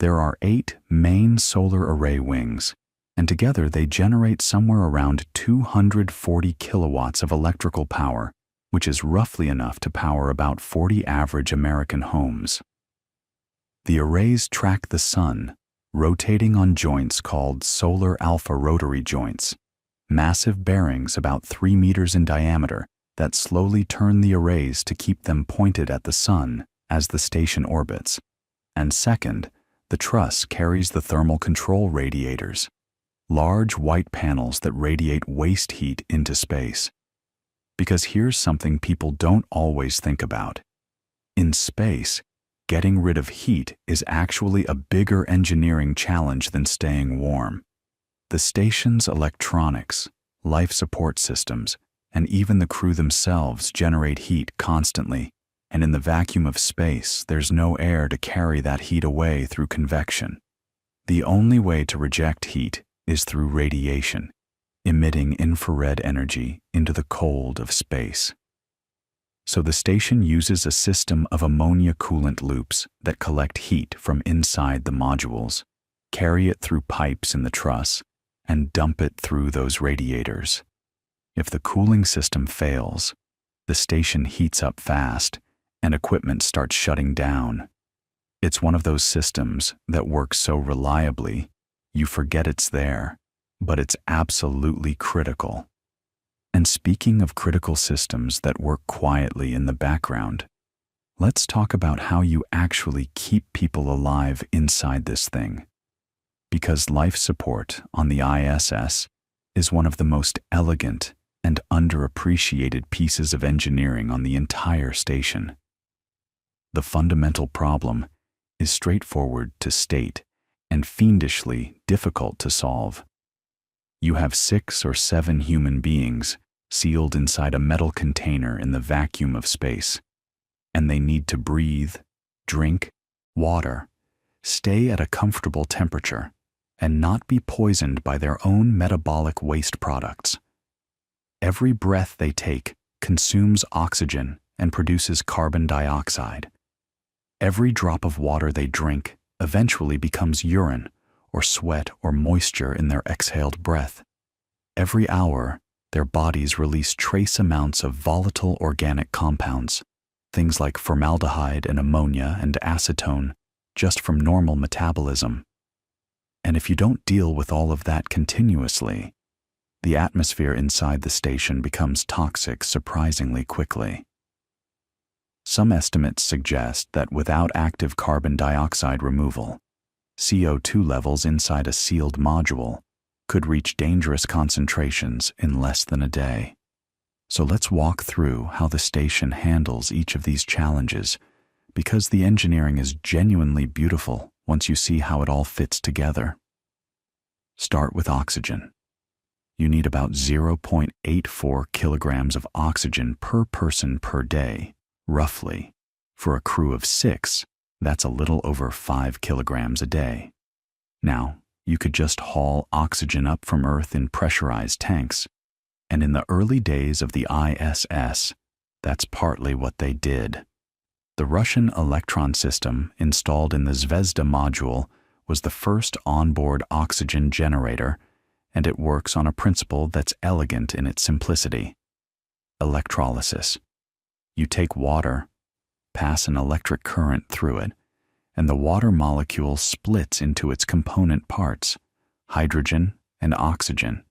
There are 8 main solar array wings, and together they generate somewhere around 240 kilowatts of electrical power, which is roughly enough to power about 40 average American homes. The arrays track the sun, rotating on joints called solar alpha rotary joints, massive bearings about 3 meters in diameter that slowly turn the arrays to keep them pointed at the sun as the station orbits. And second, the truss carries the thermal control radiators, large white panels that radiate waste heat into space. Because here's something people don't always think about. In space, getting rid of heat is actually a bigger engineering challenge than staying warm. The station's electronics, life support systems, and even the crew themselves generate heat constantly, and in the vacuum of space, there's no air to carry that heat away through convection. The only way to reject heat is through radiation, emitting infrared energy into the cold of space. So the station uses a system of ammonia coolant loops that collect heat from inside the modules, carry it through pipes in the truss, and dump it through those radiators. If the cooling system fails, the station heats up fast and equipment starts shutting down. It's one of those systems that works so reliably, you forget it's there, but it's absolutely critical. And speaking of critical systems that work quietly in the background, let's talk about how you actually keep people alive inside this thing. Because life support on the ISS is one of the most elegant and underappreciated pieces of engineering on the entire station. The fundamental problem is straightforward to state and fiendishly difficult to solve. You have 6 or 7 human beings sealed inside a metal container in the vacuum of space, and they need to breathe, drink, water, stay at a comfortable temperature, and not be poisoned by their own metabolic waste products. Every breath they take consumes oxygen and produces carbon dioxide. Every drop of water they drink eventually becomes urine or sweat or moisture in their exhaled breath. Every hour, their bodies release trace amounts of volatile organic compounds, things like formaldehyde and ammonia and acetone, just from normal metabolism. And if you don't deal with all of that continuously, the atmosphere inside the station becomes toxic surprisingly quickly. Some estimates suggest that without active carbon dioxide removal, CO2 levels inside a sealed module could reach dangerous concentrations in less than a day. So let's walk through how the station handles each of these challenges, because the engineering is genuinely beautiful once you see how it all fits together. Start with oxygen. You need about 0.84 kilograms of oxygen per person per day, roughly. For a crew of 6, that's a little over 5 kilograms a day. Now, you could just haul oxygen up from Earth in pressurized tanks, and in the early days of the ISS, that's partly what they did. The Russian Electron system installed in the Zvezda module was the first onboard oxygen generator, and it works on a principle that's elegant in its simplicity. Electrolysis. You take water, pass an electric current through it, and the water molecule splits into its component parts, hydrogen and oxygen.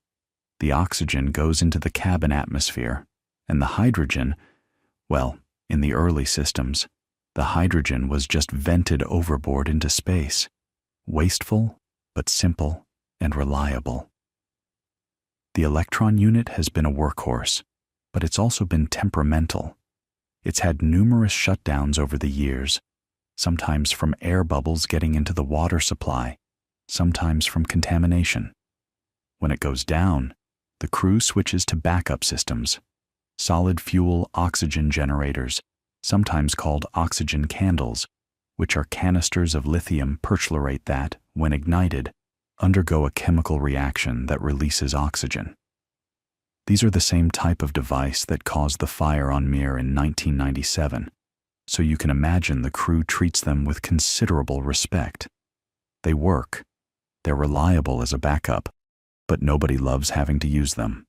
The oxygen goes into the cabin atmosphere, and the hydrogen, well, in the early systems, the hydrogen was just vented overboard into space. Wasteful, but simple and reliable. The Electron unit has been a workhorse, but it's also been temperamental. It's had numerous shutdowns over the years, sometimes from air bubbles getting into the water supply, sometimes from contamination. When it goes down, the crew switches to backup systems, solid fuel oxygen generators, sometimes called oxygen candles, which are canisters of lithium perchlorate that, when ignited, undergo a chemical reaction that releases oxygen. These are the same type of device that caused the fire on Mir in 1997, so you can imagine the crew treats them with considerable respect. They work, they're reliable as a backup, but nobody loves having to use them.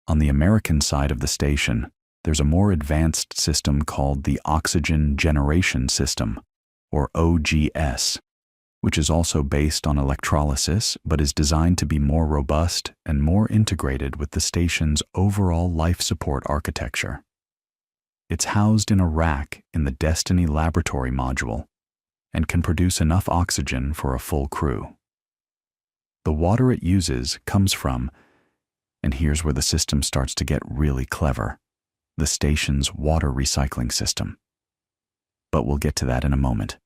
On the American side of the station, there's a more advanced system called the Oxygen Generation System, or OGS, which is also based on electrolysis but is designed to be more robust and more integrated with the station's overall life support architecture. It's housed in a rack in the Destiny Laboratory module and can produce enough oxygen for a full crew. The water it uses comes from, and here's where the system starts to get really clever, the station's water recycling system. but we'll get to that in a moment.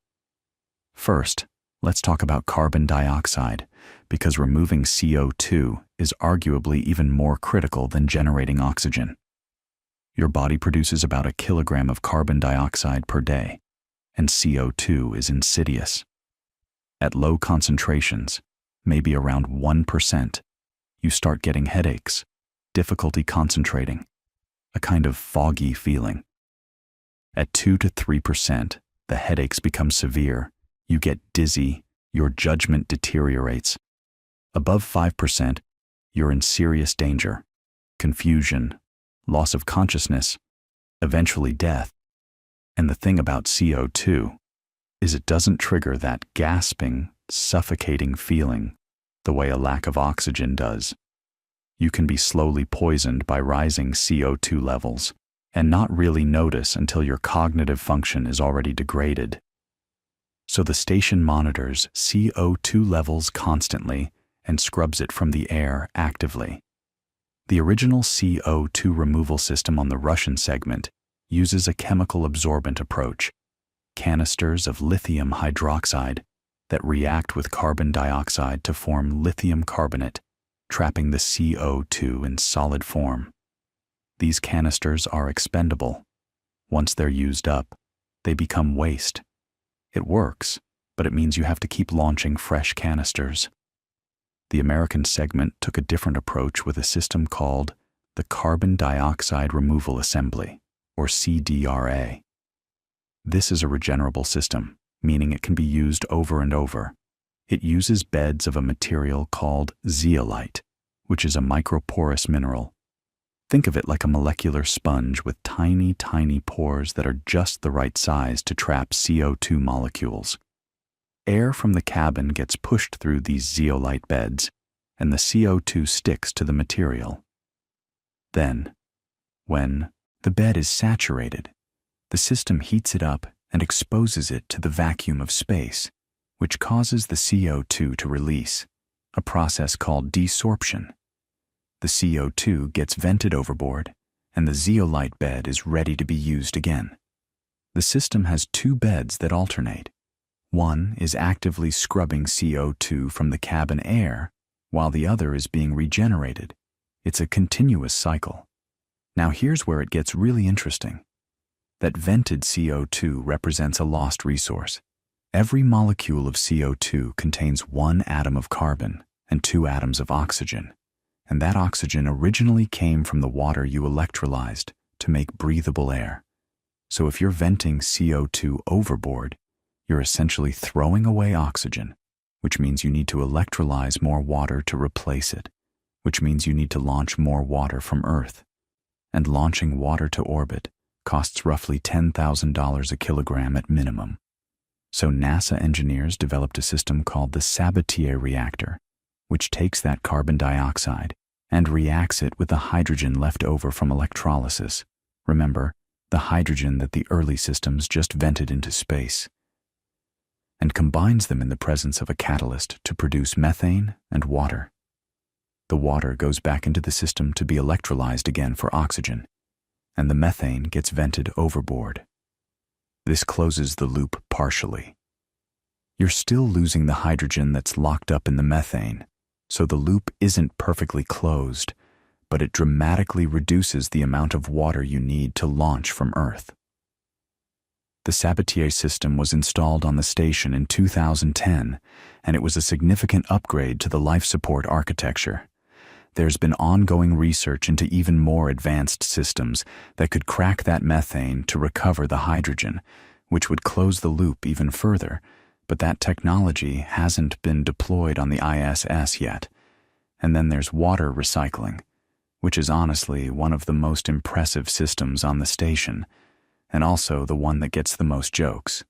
First, let's talk about carbon dioxide, because removing CO2 is arguably even more critical than generating oxygen. Your body produces about a kilogram of carbon dioxide per day, and CO2 is insidious. At low concentrations, maybe around 1%, you start getting headaches, difficulty concentrating, a kind of foggy feeling. At 2 to 3%, the headaches become severe, you get dizzy, your judgment deteriorates. Above 5%, you're in serious danger, confusion, loss of consciousness, eventually death. And the thing about CO2 is it doesn't trigger that gasping, suffocating feeling the way a lack of oxygen does. You can be slowly poisoned by rising CO2 levels and not really notice until your cognitive function is already degraded. So the station monitors CO2 levels constantly and scrubs it from the air actively. The original CO2 removal system on the Russian segment uses a chemical absorbent approach, canisters of lithium hydroxide that react with carbon dioxide to form lithium carbonate, trapping the CO2 in solid form. These canisters are expendable. Once they're used up, they become waste. It works, but it means you have to keep launching fresh canisters. The American segment took a different approach with a system called the Carbon Dioxide Removal Assembly, or CDRA. This is a regenerable system, meaning it can be used over and over. It uses beds of a material called zeolite, which is a microporous mineral. Think of it like a molecular sponge with tiny, tiny pores that are just the right size to trap CO2 molecules. Air from the cabin gets pushed through these zeolite beds, and the CO2 sticks to the material. Then, when the bed is saturated, the system heats it up and exposes it to the vacuum of space, which causes the CO2 to release, a process called desorption. The CO2 gets vented overboard, and the zeolite bed is ready to be used again. The system has two beds that alternate. One is actively scrubbing CO2 from the cabin air, while the other is being regenerated. It's a continuous cycle. Now here's where it gets really interesting. That vented CO2 represents a lost resource. Every molecule of CO2 contains one atom of carbon and two atoms of oxygen, and that oxygen originally came from the water you electrolyzed to make breathable air. So if you're venting CO2 overboard, you're essentially throwing away oxygen, which means you need to electrolyze more water to replace it, which means you need to launch more water from Earth. And launching water to orbit costs roughly $10,000 a kilogram at minimum. So NASA engineers developed a system called the Sabatier reactor, which takes that carbon dioxide and reacts it with the hydrogen left over from electrolysis. Remember, the hydrogen that the early systems just vented into space, and combines them in the presence of a catalyst to produce methane and water. The water goes back into the system to be electrolyzed again for oxygen, and the methane gets vented overboard. This closes the loop partially. You're still losing the hydrogen that's locked up in the methane, so the loop isn't perfectly closed, but it dramatically reduces the amount of water you need to launch from Earth. The Sabatier system was installed on the station in 2010, and it was a significant upgrade to the life support architecture. There's been ongoing research into even more advanced systems that could crack that methane to recover the hydrogen, which would close the loop even further, but that technology hasn't been deployed on the ISS yet. And then there's water recycling, which is honestly one of the most impressive systems on the station, and also the one that gets the most jokes.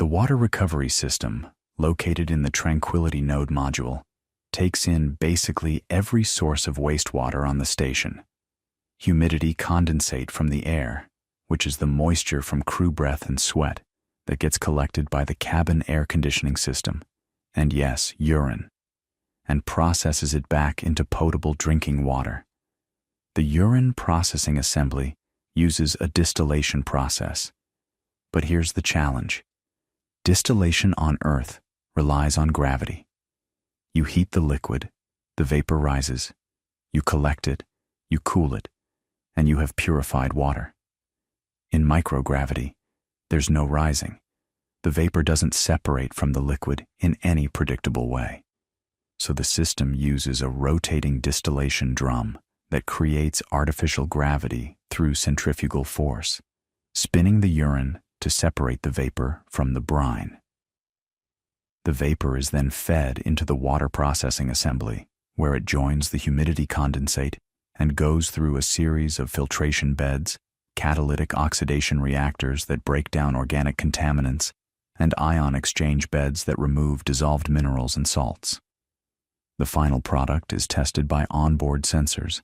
The water recovery system, located in the Tranquility Node module, takes in basically every source of wastewater on the station. Humidity condensate from the air, which is the moisture from crew breath and sweat that gets collected by the cabin air conditioning system, and yes, urine, and processes it back into potable drinking water. The urine processing assembly uses a distillation process. But here's the challenge. Distillation on Earth relies on gravity. You heat the liquid, the vapor rises, you collect it, you cool it, and you have purified water. In microgravity, there's no rising. The vapor doesn't separate from the liquid in any predictable way. So the system uses a rotating distillation drum that creates artificial gravity through centrifugal force, spinning the urine to separate the vapor from the brine. The vapor is then fed into the water processing assembly, where it joins the humidity condensate and goes through a series of filtration beds, catalytic oxidation reactors that break down organic contaminants, and ion exchange beds that remove dissolved minerals and salts. The final product is tested by onboard sensors,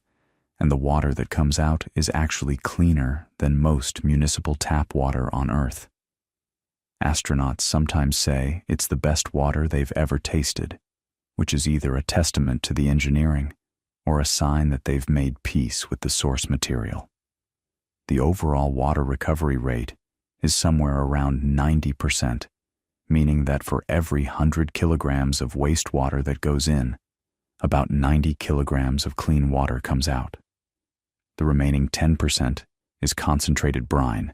and the water that comes out is actually cleaner than most municipal tap water on Earth. Astronauts sometimes say it's the best water they've ever tasted, which is either a testament to the engineering or a sign that they've made peace with the source material. The overall water recovery rate is somewhere around 90%, meaning that for every 100 kilograms of wastewater that goes in, about 90 kilograms of clean water comes out. The remaining 10% is concentrated brine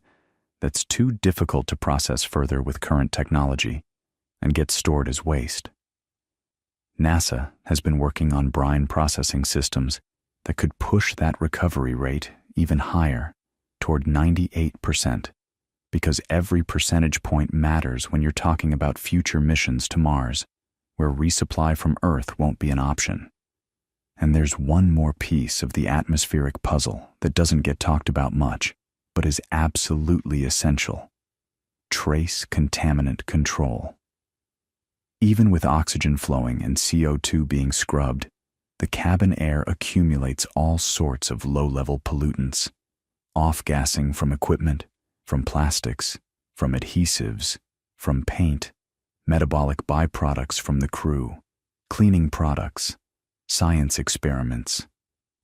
that's too difficult to process further with current technology and gets stored as waste. NASA has been working on brine processing systems that could push that recovery rate even higher, toward 98%, because every percentage point matters when you're talking about future missions to Mars, where resupply from Earth won't be an option. And there's one more piece of the atmospheric puzzle that doesn't get talked about much, but is absolutely essential: trace contaminant control. Even with oxygen flowing and CO2 being scrubbed, the cabin air accumulates all sorts of low-level pollutants, off-gassing from equipment, from plastics, from adhesives, from paint, metabolic byproducts from the crew, cleaning products, science experiments.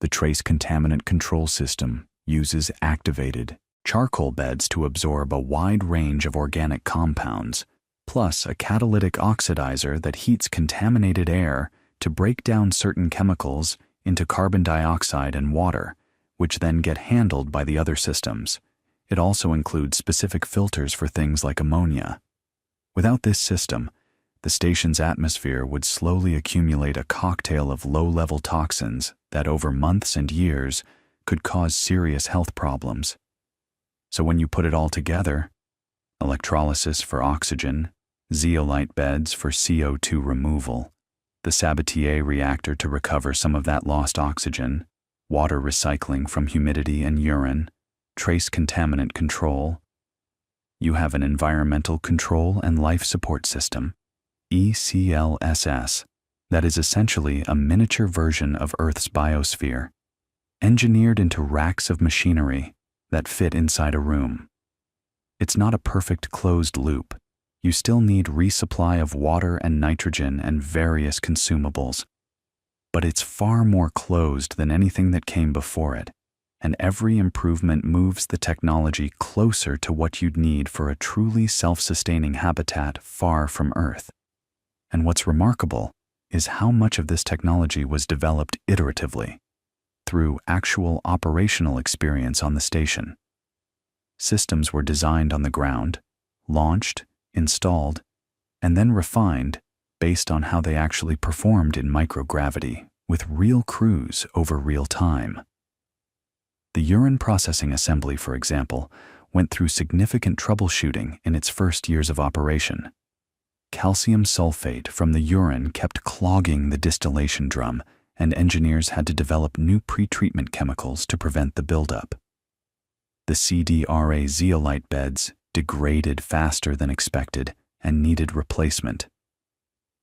The trace contaminant control system uses activated charcoal beds to absorb a wide range of organic compounds, plus a catalytic oxidizer that heats contaminated air to break down certain chemicals into carbon dioxide and water, which then get handled by the other systems. It also includes specific filters for things like ammonia. Without this system, the station's atmosphere would slowly accumulate a cocktail of low-level toxins that over months and years could cause serious health problems. So when you put it all together, electrolysis for oxygen, zeolite beds for CO2 removal, the Sabatier reactor to recover some of that lost oxygen, water recycling from humidity and urine, trace contaminant control, you have an Environmental Control and Life Support System, ECLSS, that is essentially a miniature version of Earth's biosphere, engineered into racks of machinery that fit inside a room. It's not a perfect closed loop. You still need resupply of water and nitrogen and various consumables. But it's far more closed than anything that came before it, and every improvement moves the technology closer to what you'd need for a truly self-sustaining habitat far from Earth. And what's remarkable is how much of this technology was developed iteratively, through actual operational experience on the station. Systems were designed on the ground, launched, installed, and then refined based on how they actually performed in microgravity with real crews over real time. The urine processing assembly, for example, went through significant troubleshooting in its first years of operation. Calcium sulfate from the urine kept clogging the distillation drum, and engineers had to develop new pretreatment chemicals to prevent the buildup. The CDRA zeolite beds degraded faster than expected and needed replacement.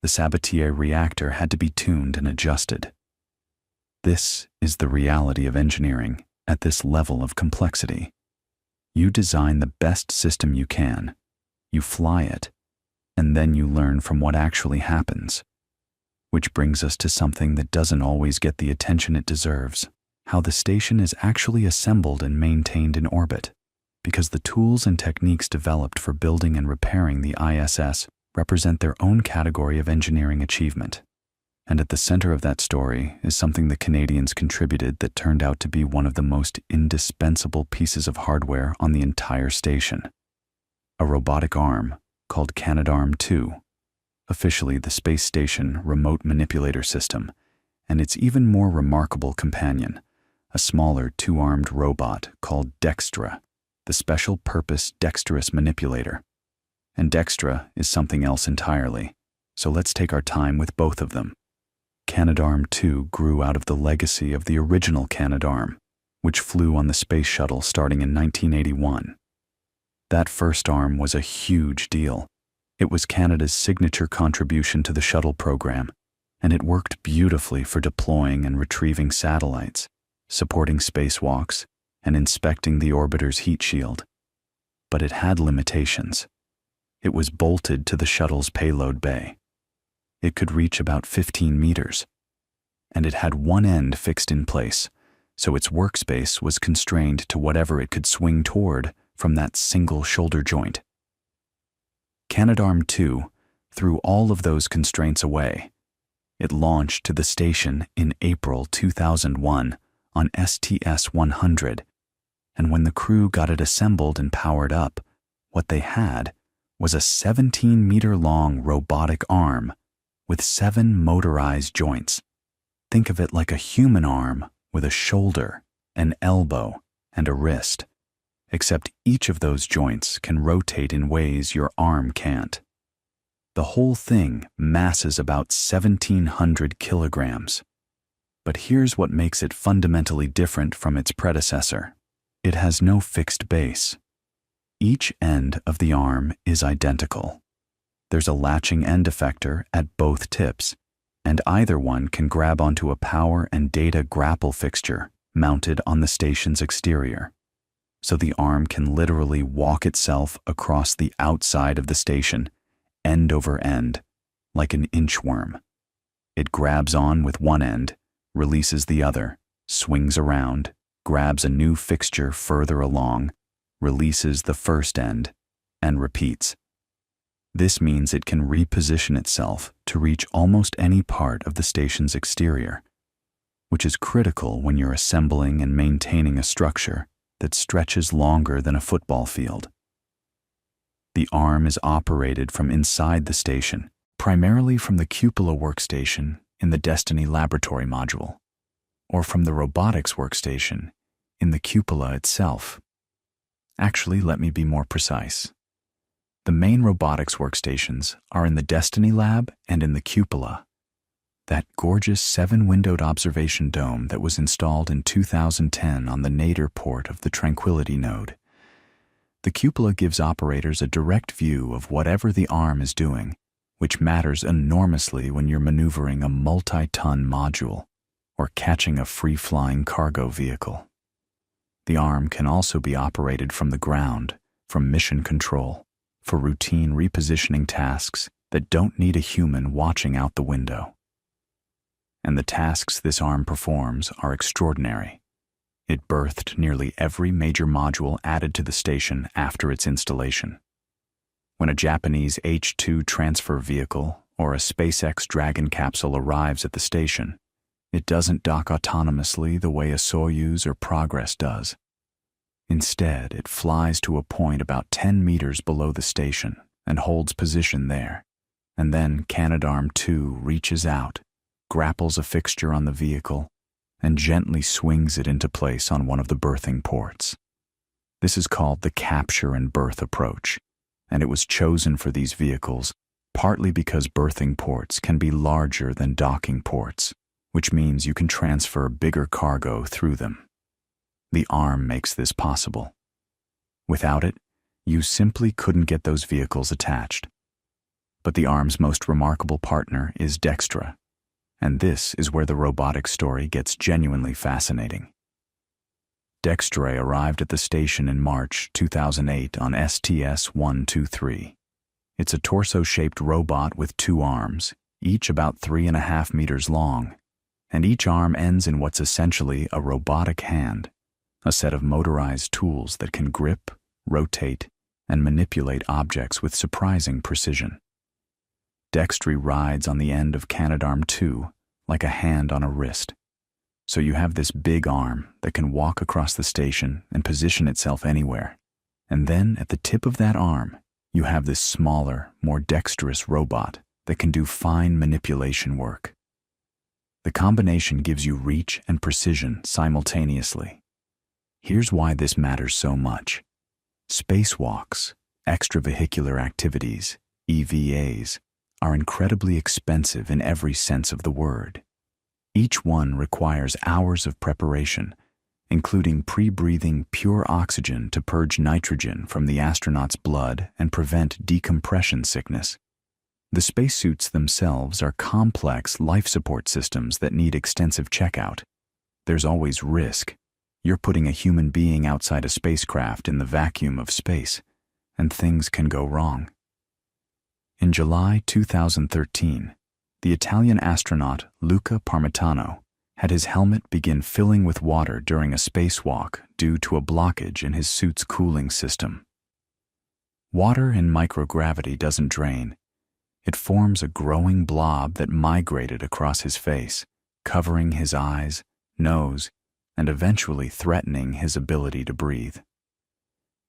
The Sabatier reactor had to be tuned and adjusted. This is the reality of engineering at this level of complexity. You design the best system you can, you fly it, and then you learn from what actually happens. Which brings us to something that doesn't always get the attention it deserves: how the station is actually assembled and maintained in orbit. because the tools and techniques developed for building and repairing the ISS represent their own category of engineering achievement. And at the center of that story is something the Canadians contributed that turned out to be one of the most indispensable pieces of hardware on the entire station: a robotic arm called Canadarm2, officially the Space Station Remote Manipulator System, and its even more remarkable companion, a smaller two-armed robot called Dextra, the special-purpose dexterous manipulator. And Dextra is something else entirely, so let's take our time with both of them. Canadarm2 grew out of the legacy of the original Canadarm, which flew on the space shuttle starting in 1981. That first arm was a huge deal. It was Canada's signature contribution to the shuttle program, and it worked beautifully for deploying and retrieving satellites, supporting spacewalks, and inspecting the orbiter's heat shield. But it had limitations. It was bolted to the shuttle's payload bay. It could reach about 15 meters, and it had one end fixed in place, so its workspace was constrained to whatever it could swing toward from that single shoulder joint. Canadarm2 threw all of those constraints away. It launched to the station in April 2001 on STS-100, and when the crew got it assembled and powered up, what they had was a 17-meter-long robotic arm with 7 motorized joints. Think of it like a human arm with a shoulder, an elbow, and a wrist, except each of those joints can rotate in ways your arm can't. The whole thing masses about 1,700 kilograms. But here's what makes it fundamentally different from its predecessor. It has no fixed base. Each end of the arm is identical. There's a latching end effector at both tips, and either one can grab onto a power and data grapple fixture mounted on the station's exterior. So the arm can literally walk itself across the outside of the station, end over end, like an inchworm. It grabs on with one end, releases the other, swings around, grabs a new fixture further along, releases the first end, and repeats. This means it can reposition itself to reach almost any part of the station's exterior, which is critical when you're assembling and maintaining a structure that stretches longer than a football field. The arm is operated from inside the station, primarily from the Cupola workstation in the Destiny Laboratory module, or from the robotics workstation in the Cupola itself. Actually, let me be more precise. The main robotics workstations are in the Destiny Lab and in the Cupola, that gorgeous 7-windowed observation dome that was installed in 2010 on the nadir port of the Tranquility node. The Cupola gives operators a direct view of whatever the arm is doing, which matters enormously when you're maneuvering a multi-ton module or catching a free-flying cargo vehicle. The arm can also be operated from the ground, from mission control, for routine repositioning tasks that don't need a human watching out the window. And the tasks this arm performs are extraordinary. It birthed nearly every major module added to the station after its installation. When a Japanese H-2 transfer vehicle or a SpaceX Dragon capsule arrives at the station, it doesn't dock autonomously the way a Soyuz or Progress does. Instead, it flies to a point about 10 meters below the station and holds position there, and then Canadarm2 reaches out, grapples a fixture on the vehicle, and gently swings it into place on one of the berthing ports. This is called the capture and berth approach, and it was chosen for these vehicles partly because berthing ports can be larger than docking ports, which means you can transfer bigger cargo through them. The arm makes this possible. Without it, you simply couldn't get those vehicles attached. But the arm's most remarkable partner is Dextra, and this is where the robotics story gets genuinely fascinating. Dextra arrived at the station in March 2008 on STS-123. It's a torso-shaped robot with 2 arms, each about 3.5 meters long, and each arm ends in what's essentially a robotic hand, a set of motorized tools that can grip, rotate, and manipulate objects with surprising precision. Dextre rides on the end of Canadarm2 like a hand on a wrist. So you have this big arm that can walk across the station and position itself anywhere. And then at the tip of that arm, you have this smaller, more dexterous robot that can do fine manipulation work. The combination gives you reach and precision simultaneously. Here's why this matters so much. Spacewalks, extravehicular activities, EVAs, are incredibly expensive in every sense of the word. Each one requires hours of preparation, including pre-breathing pure oxygen to purge nitrogen from the astronaut's blood and prevent decompression sickness. The spacesuits themselves are complex life support systems that need extensive checkout. There's always risk. You're putting a human being outside a spacecraft in the vacuum of space, and things can go wrong. In July 2013, the Italian astronaut Luca Parmitano had his helmet begin filling with water during a spacewalk due to a blockage in his suit's cooling system. Water in microgravity doesn't drain. It forms a growing blob that migrated across his face, covering his eyes, nose, and eventually threatening his ability to breathe.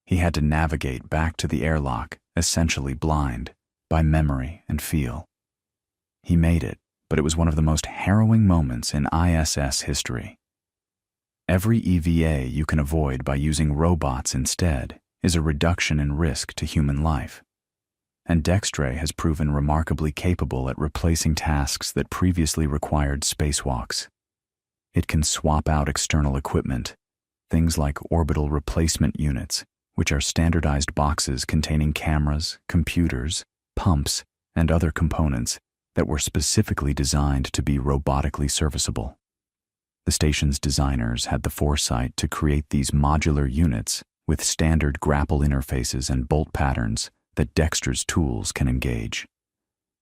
He had to navigate back to the airlock, essentially blind, by memory and feel. He made it, but it was one of the most harrowing moments in ISS history. Every EVA you can avoid by using robots instead is a reduction in risk to human life. And Dextre has proven remarkably capable at replacing tasks that previously required spacewalks. It can swap out external equipment, things like orbital replacement units, which are standardized boxes containing cameras, computers, pumps, and other components that were specifically designed to be robotically serviceable. The station's designers had the foresight to create these modular units with standard grapple interfaces and bolt patterns that Dextre's tools can engage.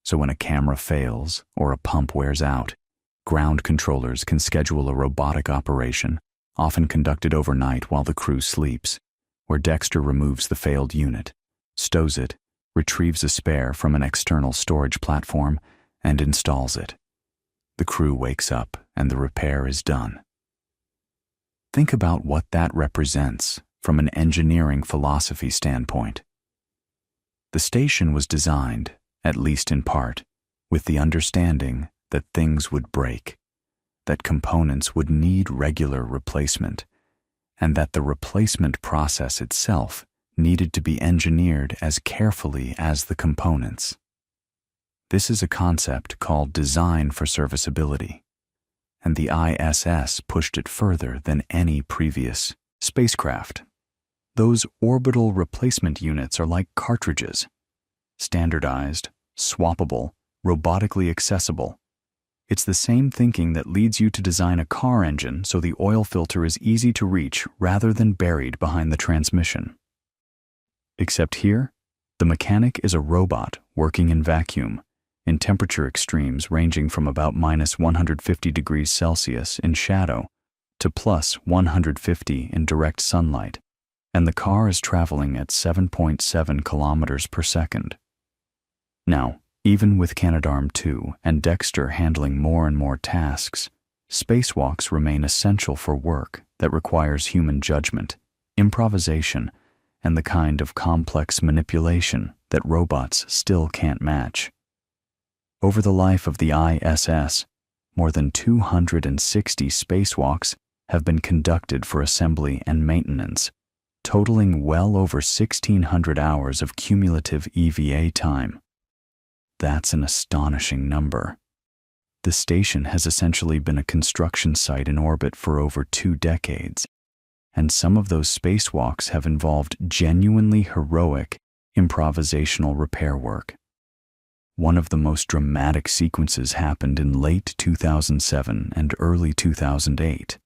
So when a camera fails or a pump wears out, ground controllers can schedule a robotic operation, often conducted overnight while the crew sleeps, where Dextre removes the failed unit, stows it, retrieves a spare from an external storage platform, and installs it. The crew wakes up and the repair is done. Think about what that represents from an engineering philosophy standpoint. The station was designed, at least in part, with the understanding that things would break, that components would need regular replacement, and that the replacement process itself needed to be engineered as carefully as the components. This is a concept called design for serviceability, and the ISS pushed it further than any previous spacecraft. Those orbital replacement units are like cartridges, standardized, swappable, robotically accessible. It's the same thinking that leads you to design a car engine so the oil filter is easy to reach rather than buried behind the transmission. Except here, the mechanic is a robot working in vacuum, in temperature extremes ranging from about -150 degrees Celsius in shadow to +150 in direct sunlight, and the car is traveling at 7.7 kilometers per second. Now, even with Canadarm2 and Dextre handling more and more tasks, spacewalks remain essential for work that requires human judgment, improvisation, and the kind of complex manipulation that robots still can't match. Over the life of the ISS, more than 260 spacewalks have been conducted for assembly and maintenance, totaling well over 1,600 hours of cumulative EVA time. That's an astonishing number. The station has essentially been a construction site in orbit for over 2 decades, and some of those spacewalks have involved genuinely heroic improvisational repair work. One of the most dramatic sequences happened in late 2007 and early 2008,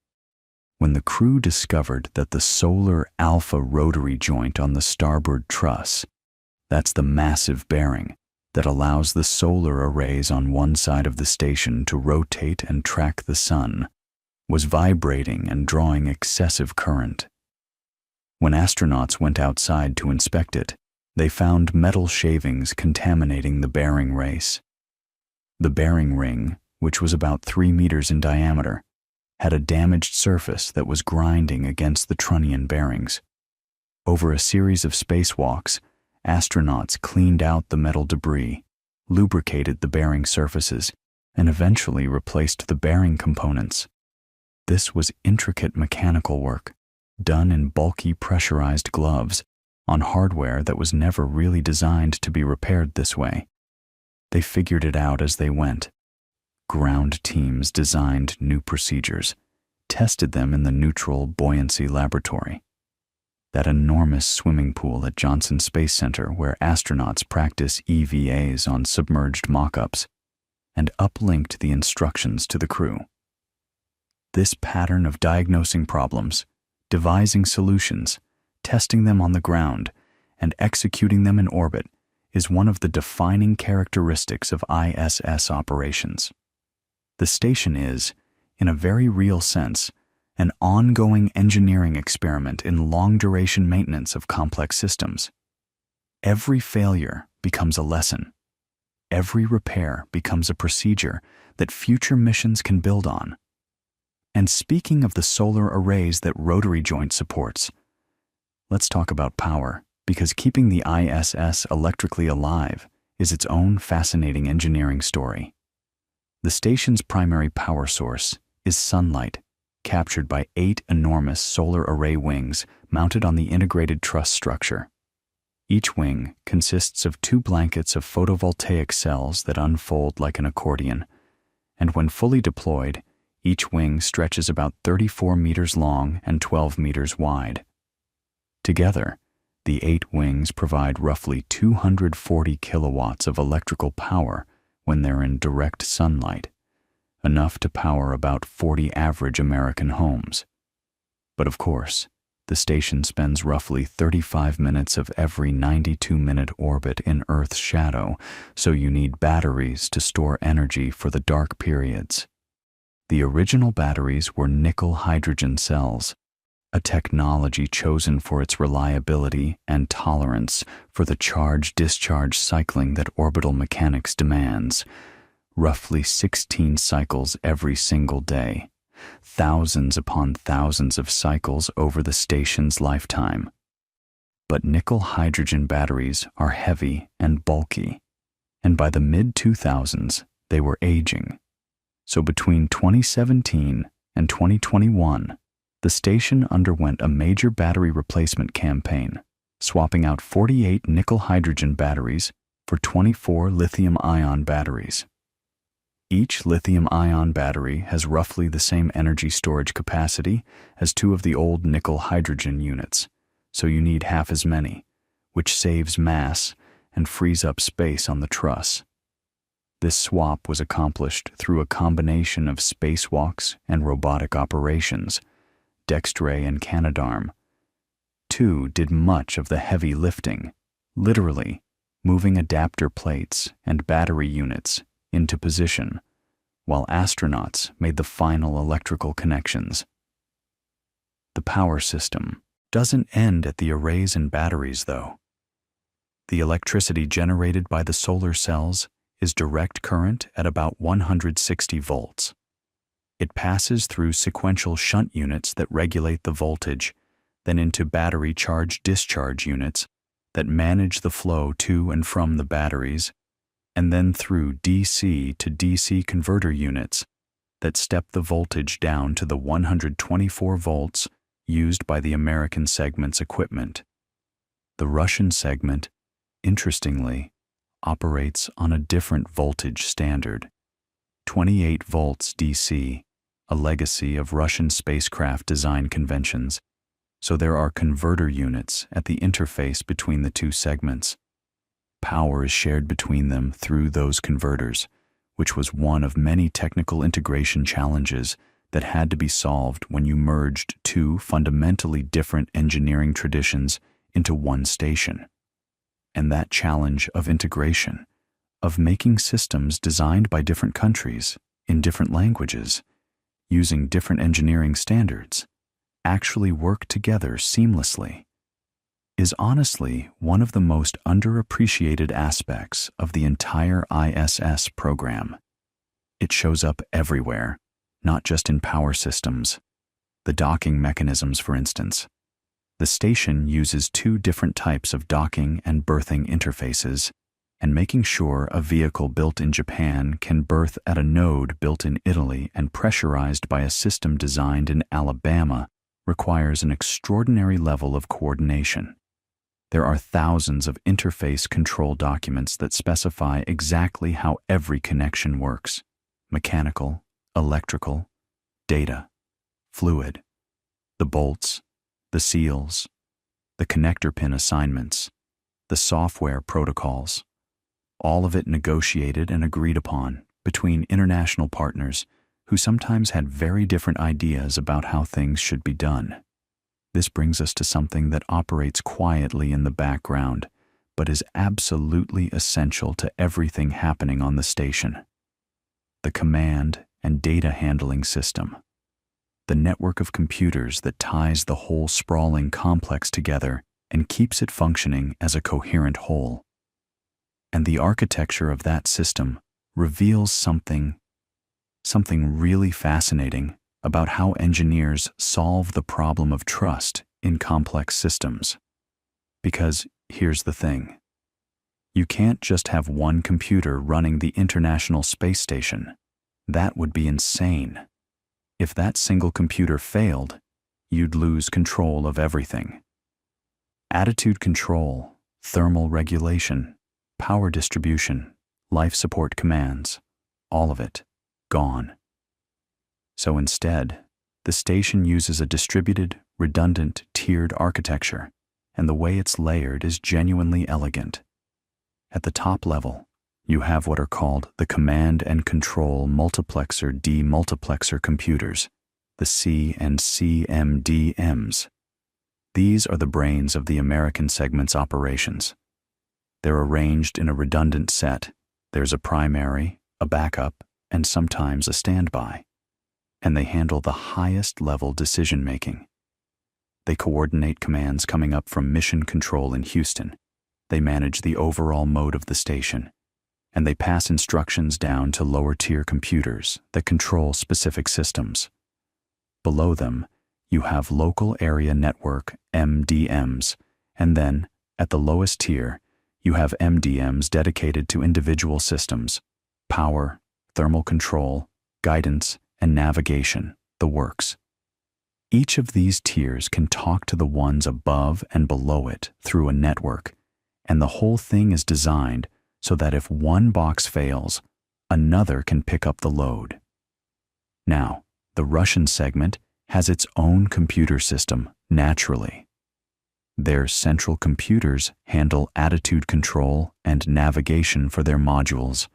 when the crew discovered that the solar alpha rotary joint on the starboard truss, that's the massive bearing that allows the solar arrays on one side of the station to rotate and track the sun, was vibrating and drawing excessive current. When astronauts went outside to inspect it, they found metal shavings contaminating the bearing race. The bearing ring, which was about 3 meters in diameter, had a damaged surface that was grinding against the trunnion bearings. Over a series of spacewalks, astronauts cleaned out the metal debris, lubricated the bearing surfaces, and eventually replaced the bearing components. This was intricate mechanical work, done in bulky pressurized gloves, on hardware that was never really designed to be repaired this way. They figured it out as they went. Ground teams designed new procedures, tested them in the Neutral Buoyancy Laboratory, that enormous swimming pool at Johnson Space Center where astronauts practice EVAs on submerged mock-ups, and uplinked the instructions to the crew. This pattern of diagnosing problems, devising solutions, testing them on the ground, and executing them in orbit is one of the defining characteristics of ISS operations. The station is, in a very real sense, an ongoing engineering experiment in long-duration maintenance of complex systems. Every failure becomes a lesson. Every repair becomes a procedure that future missions can build on. And speaking of the solar arrays that Rotary Joint supports, let's talk about power, because keeping the ISS electrically alive is its own fascinating engineering story. The station's primary power source is sunlight, captured by 8 enormous solar array wings mounted on the integrated truss structure. Each wing consists of 2 blankets of photovoltaic cells that unfold like an accordion, and when fully deployed, each wing stretches about 34 meters long and 12 meters wide. Together, the 8 wings provide roughly 240 kilowatts of electrical power when they're in direct sunlight, enough to power about 40 average American homes. But of course, the station spends roughly 35 minutes of every 92-minute orbit in Earth's shadow, so you need batteries to store energy for the dark periods. The original batteries were nickel hydrogen cells, a technology chosen for its reliability and tolerance for the charge-discharge cycling that orbital mechanics demands, roughly 16 cycles every single day, thousands upon thousands of cycles over the station's lifetime. But nickel hydrogen batteries are heavy and bulky, and by the mid-2000s they were aging. So between 2017 and 2021, the station underwent a major battery replacement campaign, swapping out 48 nickel-hydrogen batteries for 24 lithium-ion batteries. Each lithium-ion battery has roughly the same energy storage capacity as 2 of the old nickel-hydrogen units, so you need half as many, which saves mass and frees up space on the truss. This swap was accomplished through a combination of spacewalks and robotic operations, Dextre and Canadarm. 2 did much of the heavy lifting, literally moving adapter plates and battery units into position, while astronauts made the final electrical connections. The power system doesn't end at the arrays and batteries, though. The electricity generated by the solar cells is direct current at about 160 volts. It passes through sequential shunt units that regulate the voltage, then into battery charge-discharge units that manage the flow to and from the batteries, and then through DC to DC converter units that step the voltage down to the 124 volts used by the American segment's equipment. The Russian segment, interestingly, operates on a different voltage standard, 28 volts DC, a legacy of Russian spacecraft design conventions, so there are converter units at the interface between the 2 segments. Power is shared between them through those converters, which was one of many technical integration challenges that had to be solved when you merged 2 fundamentally different engineering traditions into one station. And that challenge of integration, of making systems designed by different countries, in different languages, using different engineering standards, actually work together seamlessly is honestly one of the most underappreciated aspects of the entire ISS program. It shows up everywhere, not just in power systems. The docking mechanisms, for instance. The station uses two different types of docking and berthing interfaces, and making sure a vehicle built in Japan can berth at a node built in Italy and pressurized by a system designed in Alabama requires an extraordinary level of coordination. There are thousands of interface control documents that specify exactly how every connection works: mechanical, electrical, data, fluid, the bolts, the seals, the connector pin assignments, the software protocols, all of it negotiated and agreed upon between international partners who sometimes had very different ideas about how things should be done. This brings us to something that operates quietly in the background, but is absolutely essential to everything happening on the station: the command and data handling system. The network of computers that ties the whole sprawling complex together and keeps it functioning as a coherent whole. And the architecture of that system reveals something really fascinating about how engineers solve the problem of trust in complex systems. Because here's the thing: you can't just have one computer running the International Space Station. That would be insane. If that single computer failed, you'd lose control of everything. Attitude control, thermal regulation, power distribution, life support commands, all of it gone. So instead, the station uses a distributed, redundant, tiered architecture, and the way it's layered is genuinely elegant. At the top level, you have what are called the command and control multiplexer demultiplexer computers, the C and CMDMs. These are the brains of the American segment's operations. They're arranged in a redundant set. There's a primary, a backup, and sometimes a standby. And they handle the highest level decision-making. They coordinate commands coming up from mission control in Houston. They manage the overall mode of the station. And they pass instructions down to lower-tier computers that control specific systems. Below them, you have local area network MDMs, and then, at the lowest tier, you have MDMs dedicated to individual systems: power, thermal control, guidance, and navigation, the works. Each of these tiers can talk to the ones above and below it through a network, and the whole thing is designed so that if one box fails, another can pick up the load. Now, the Russian segment has its own computer system, naturally. Their central computers handle attitude control and navigation for their modules,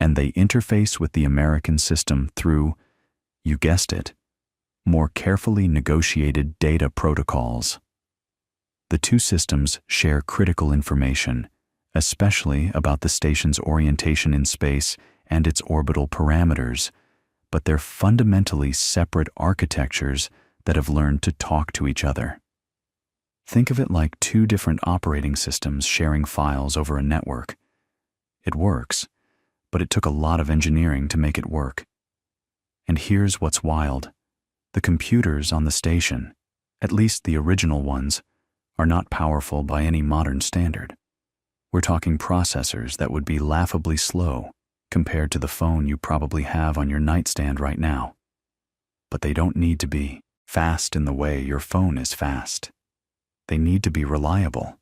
and they interface with the American system through, you guessed it, more carefully negotiated data protocols. The two systems share critical information, especially about the station's orientation in space and its orbital parameters, but they're fundamentally separate architectures that have learned to talk to each other. Think of it like two different operating systems sharing files over a network. It works, but it took a lot of engineering to make it work. And here's what's wild: the computers on the station, at least the original ones, are not powerful by any modern standard. We're talking processors that would be laughably slow compared to the phone you probably have on your nightstand right now. But they don't need to be fast in the way your phone is fast. They need to be reliable.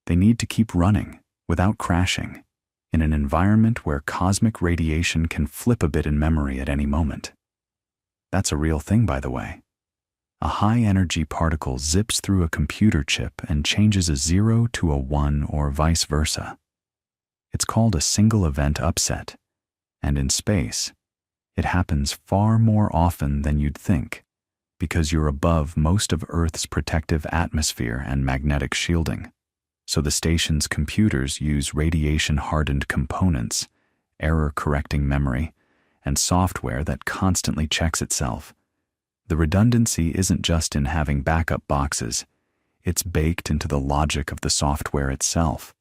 They need to keep running without crashing in an environment where cosmic radiation can flip a bit in memory at any moment. That's a real thing, by the way. A high-energy particle zips through a computer chip and changes a 0 to a 1 or vice versa. It's called a single-event upset, and in space, it happens far more often than you'd think, because you're above most of Earth's protective atmosphere and magnetic shielding. So the station's computers use radiation-hardened components, error-correcting memory, and software that constantly checks itself. The redundancy isn't just in having backup boxes, It's baked into the logic of the software itself.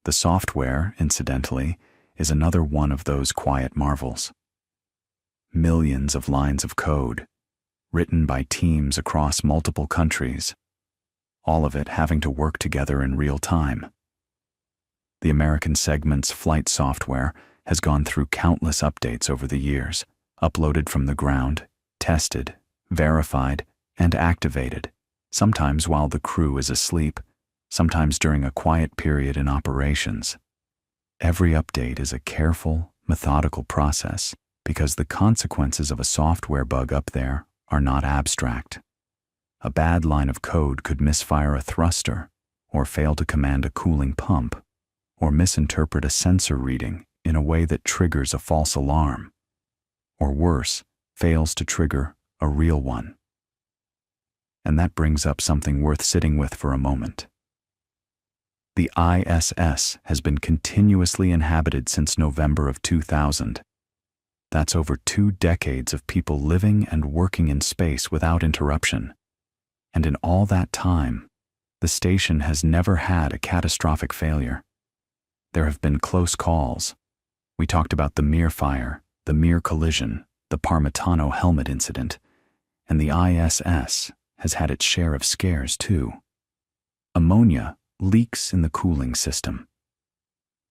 The software, incidentally, is another one of those quiet marvels. Millions of lines of code, written by teams across multiple countries, all of it having to work together in real time. The American segment's flight software has gone through countless updates over the years, uploaded from the ground, tested, verified, and activated, sometimes while the crew is asleep, sometimes during a quiet period in operations. Every update is a careful, methodical process because the consequences of a software bug up there are not abstract. A bad line of code could misfire a thruster, or fail to command a cooling pump, or misinterpret a sensor reading in a way that triggers a false alarm, or worse, fails to trigger a real one. And that brings up something worth sitting with for a moment. The ISS has been continuously inhabited since November of 2000. That's over 2 decades of people living and working in space without interruption. And in all that time, the station has never had a catastrophic failure. There have been close calls. We talked about the Mir fire, the Mir collision, the Parmitano helmet incident, and the ISS has had its share of scares too. Ammonia leaks in the cooling system.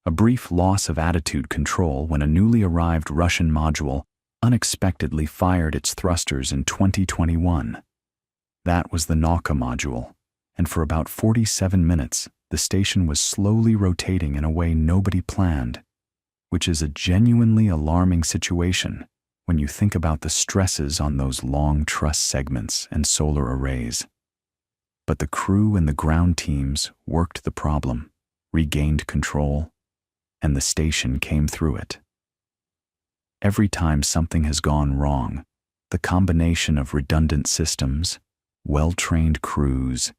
A brief loss of attitude control when a newly arrived Russian module unexpectedly fired its thrusters in 2021. That was the Nauka module, and for about 47 minutes, the station was slowly rotating in a way nobody planned, which is a genuinely alarming situation when you think about the stresses on those long truss segments and solar arrays. But the crew and the ground teams worked the problem, regained control, and the station came through it. Every time something has gone wrong, the combination of redundant systems, well-trained crews,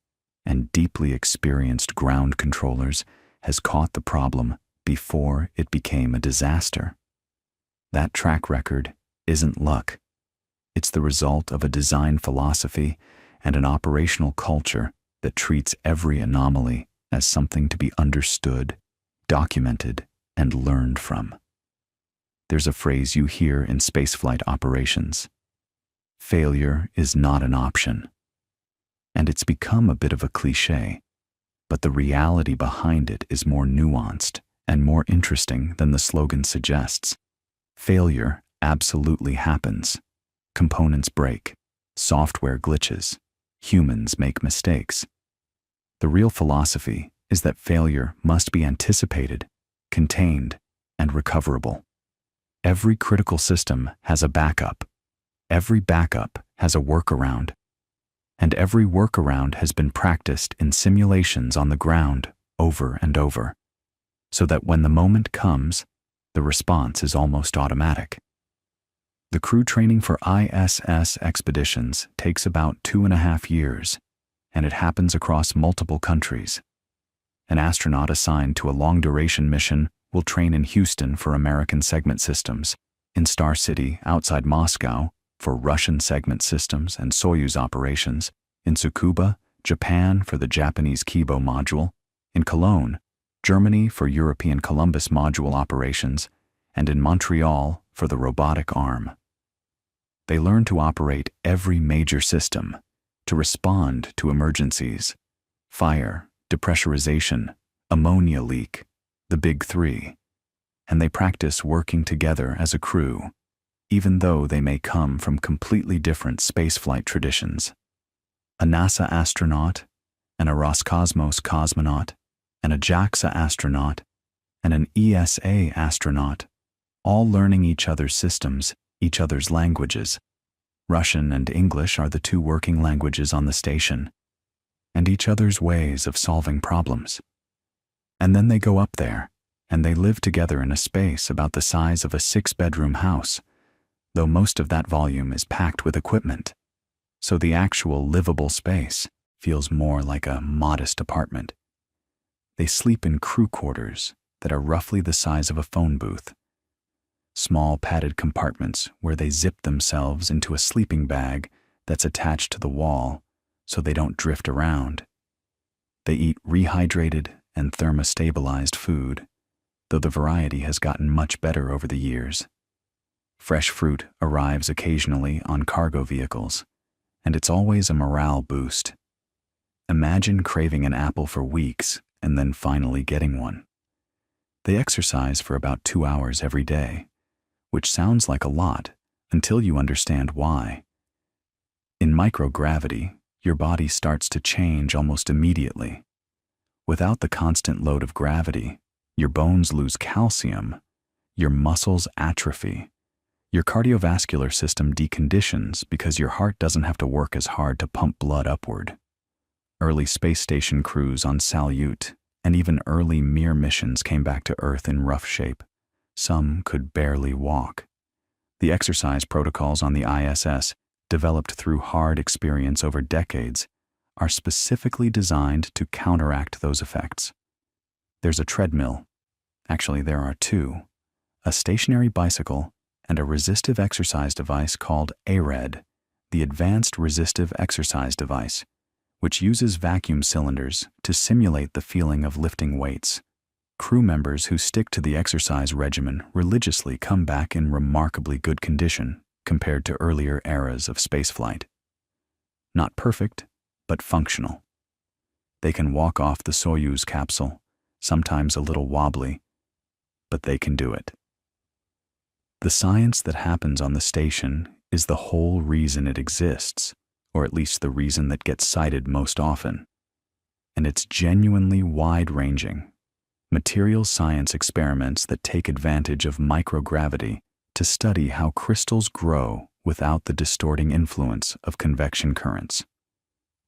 and deeply experienced ground controllers has caught the problem before it became a disaster. That track record isn't luck. It's the result of a design philosophy and an operational culture that treats every anomaly as something to be understood, documented, and learned from. There's a phrase you hear in spaceflight operations: failure is not an option. And it's become a bit of a cliché, but the reality behind it is more nuanced and more interesting than the slogan suggests. Failure absolutely happens. Components break, software glitches, humans make mistakes. The real philosophy is that failure must be anticipated, contained, and recoverable. Every critical system has a backup. Every backup has a workaround. And every workaround has been practiced in simulations on the ground over and over, so that when the moment comes, the response is almost automatic. The crew training for ISS expeditions takes about 2.5 years, and it happens across multiple countries. An astronaut assigned to a long-duration mission will train in Houston for American segment systems, in Star City outside Moscow for Russian segment systems and Soyuz operations, in Tsukuba, Japan for the Japanese Kibo module, in Cologne, Germany for European Columbus module operations, and in Montreal for the robotic arm. They learn to operate every major system, to respond to emergencies: fire, depressurization, ammonia leak, the big three, and they practice working together as a crew, even though they may come from completely different spaceflight traditions. A NASA astronaut, and a Roscosmos cosmonaut, and a JAXA astronaut, and an ESA astronaut, all learning each other's systems, each other's languages. Russian and English are the 2 working languages on the station, and each other's ways of solving problems. And then they go up there, and they live together in a space about the size of a 6-bedroom house, though most of that volume is packed with equipment, so the actual livable space feels more like a modest apartment. They sleep in crew quarters that are roughly the size of a phone booth. Small padded compartments where they zip themselves into a sleeping bag that's attached to the wall so they don't drift around They eat rehydrated and thermostabilized food, though the variety has gotten much better over the years. Fresh fruit arrives occasionally on cargo vehicles, and it's always a morale boost. Imagine craving an apple for weeks and then finally getting one. They exercise for about 2 hours every day, which sounds like a lot until you understand why. In microgravity, your body starts to change almost immediately. Without the constant load of gravity, your bones lose calcium, your muscles atrophy, your cardiovascular system deconditions because your heart doesn't have to work as hard to pump blood upward. Early space station crews on Salyut and even early Mir missions came back to Earth in rough shape. Some could barely walk. The exercise protocols on the ISS, developed through hard experience over decades, are specifically designed to counteract those effects. There's a treadmill. Actually, there are two. A stationary bicycle and a resistive exercise device called ARED, the Advanced Resistive Exercise Device, which uses vacuum cylinders to simulate the feeling of lifting weights. Crew members who stick to the exercise regimen religiously come back in remarkably good condition compared to earlier eras of spaceflight. Not perfect, but functional. They can walk off the Soyuz capsule, sometimes a little wobbly, but they can do it. The science that happens on the station is the whole reason it exists, or at least the reason that gets cited most often. And it's genuinely wide-ranging. Materials science experiments that take advantage of microgravity to study how crystals grow without the distorting influence of convection currents.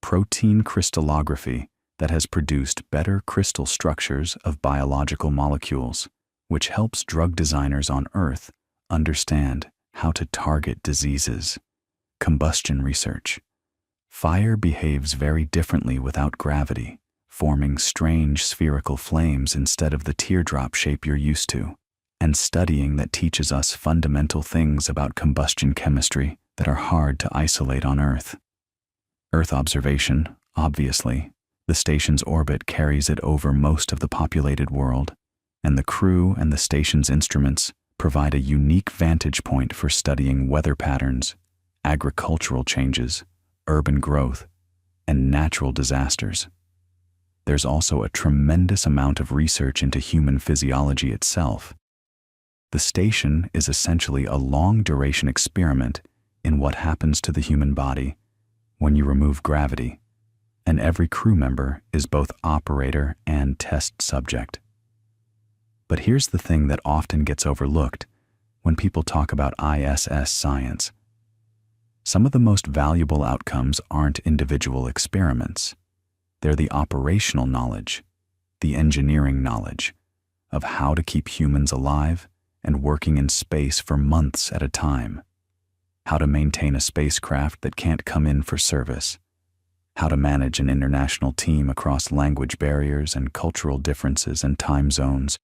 Protein crystallography that has produced better crystal structures of biological molecules, which helps drug designers on Earth understand how to target diseases. Combustion research. Fire behaves very differently without gravity, forming strange spherical flames instead of the teardrop shape you're used to, and studying that teaches us fundamental things about combustion chemistry that are hard to isolate on Earth. Earth observation, obviously. The station's orbit carries it over most of the populated world, and the crew and the station's instruments provide a unique vantage point for studying weather patterns, agricultural changes, urban growth, and natural disasters. There's also a tremendous amount of research into human physiology itself. The station is essentially a long-duration experiment in what happens to the human body when you remove gravity, and every crew member is both operator and test subject. But here's the thing that often gets overlooked when people talk about ISS science. Some of the most valuable outcomes aren't individual experiments. They're the operational knowledge, the engineering knowledge of how to keep humans alive and working in space for months at a time, how to maintain a spacecraft that can't come in for service, how to manage an international team across language barriers and cultural differences and time zones,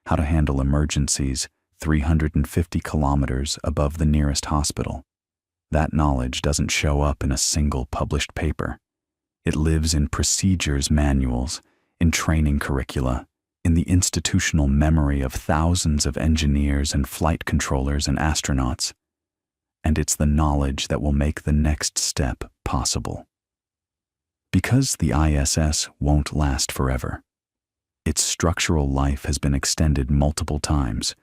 how to handle emergencies 350 kilometers above the nearest hospital. That knowledge doesn't show up in a single published paper. It lives in procedures manuals, in training curricula, in the institutional memory of thousands of engineers and flight controllers and astronauts. And it's the knowledge that will make the next step possible. Because the ISS won't last forever. Its structural life has been extended multiple times.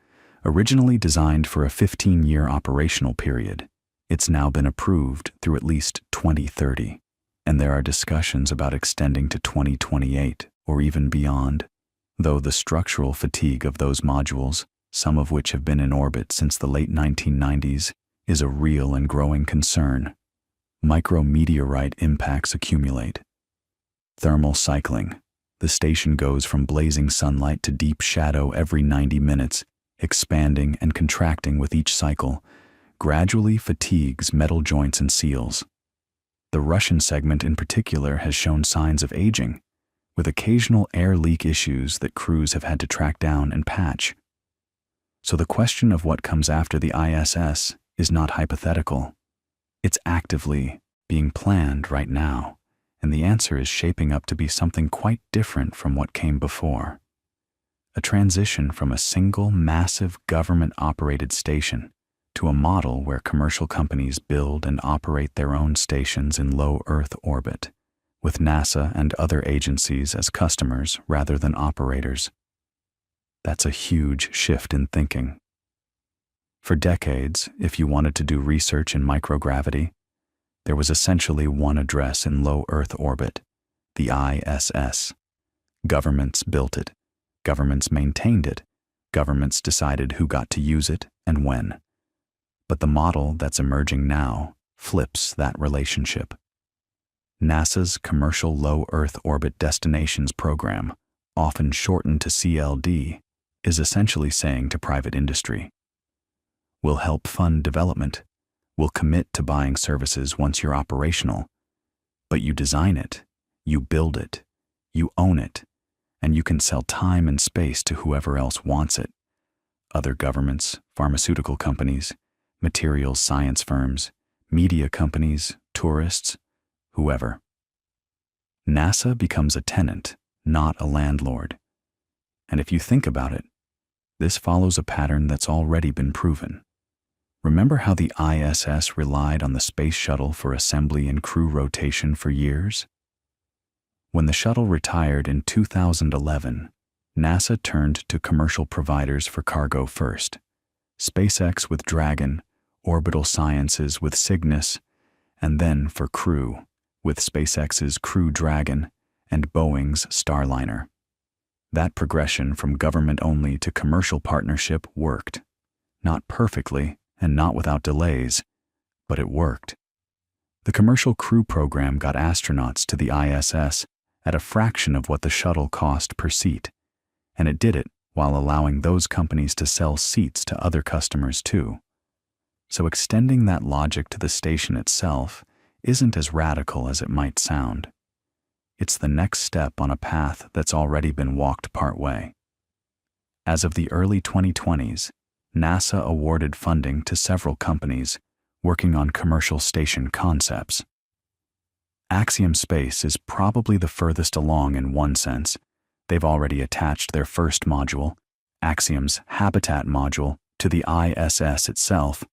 Originally designed for a 15-year operational period, it's now been approved through at least 2030, and there are discussions about extending to 2028 or even beyond, though the structural fatigue of those modules, some of which have been in orbit since the late 1990s, is a real and growing concern. Micrometeorite impacts accumulate. Thermal cycling. The station goes from blazing sunlight to deep shadow every 90 minutes, expanding and contracting with each cycle, gradually fatigues metal joints and seals. The Russian segment in particular has shown signs of aging, with occasional air leak issues that crews have had to track down and patch. So the question of what comes after the ISS is not hypothetical. It's actively being planned right now, and the answer is shaping up to be something quite different from what came before. A transition from a single massive government-operated station to a model where commercial companies build and operate their own stations in low Earth orbit, with NASA and other agencies as customers rather than operators. That's a huge shift in thinking. For decades, if you wanted to do research in microgravity, there was essentially one address in low Earth orbit, the ISS. Governments built it. Governments maintained it. Governments decided who got to use it and when. But the model that's emerging now flips that relationship. NASA's Commercial Low Earth Orbit Destinations Program, often shortened to CLD, is essentially saying to private industry, "We'll help fund development. We'll commit to buying services once you're operational. But you design it, you build it, you own it, and you can sell time and space to whoever else wants it. Other governments, pharmaceutical companies, materials science firms, media companies, tourists, whoever." NASA becomes a tenant, not a landlord. And if you think about it, this follows a pattern that's already been proven. Remember how the ISS relied on the space shuttle for assembly and crew rotation for years? When the shuttle retired in 2011, NASA turned to commercial providers for cargo first. SpaceX with Dragon, Orbital Sciences with Cygnus, and then for crew, with SpaceX's Crew Dragon and Boeing's Starliner. That progression from government-only to commercial partnership worked. Not perfectly, and not without delays, but it worked. The Commercial Crew Program got astronauts to the ISS at a fraction of what the shuttle cost per seat, and it did it while allowing those companies to sell seats to other customers too. So extending that logic to the station itself isn't as radical as it might sound. It's the next step on a path that's already been walked partway. As of the early 2020s, NASA awarded funding to several companies working on commercial station concepts. Axiom Space is probably the furthest along in one sense. They've already attached their first module, Axiom's Habitat module, to the ISS itself,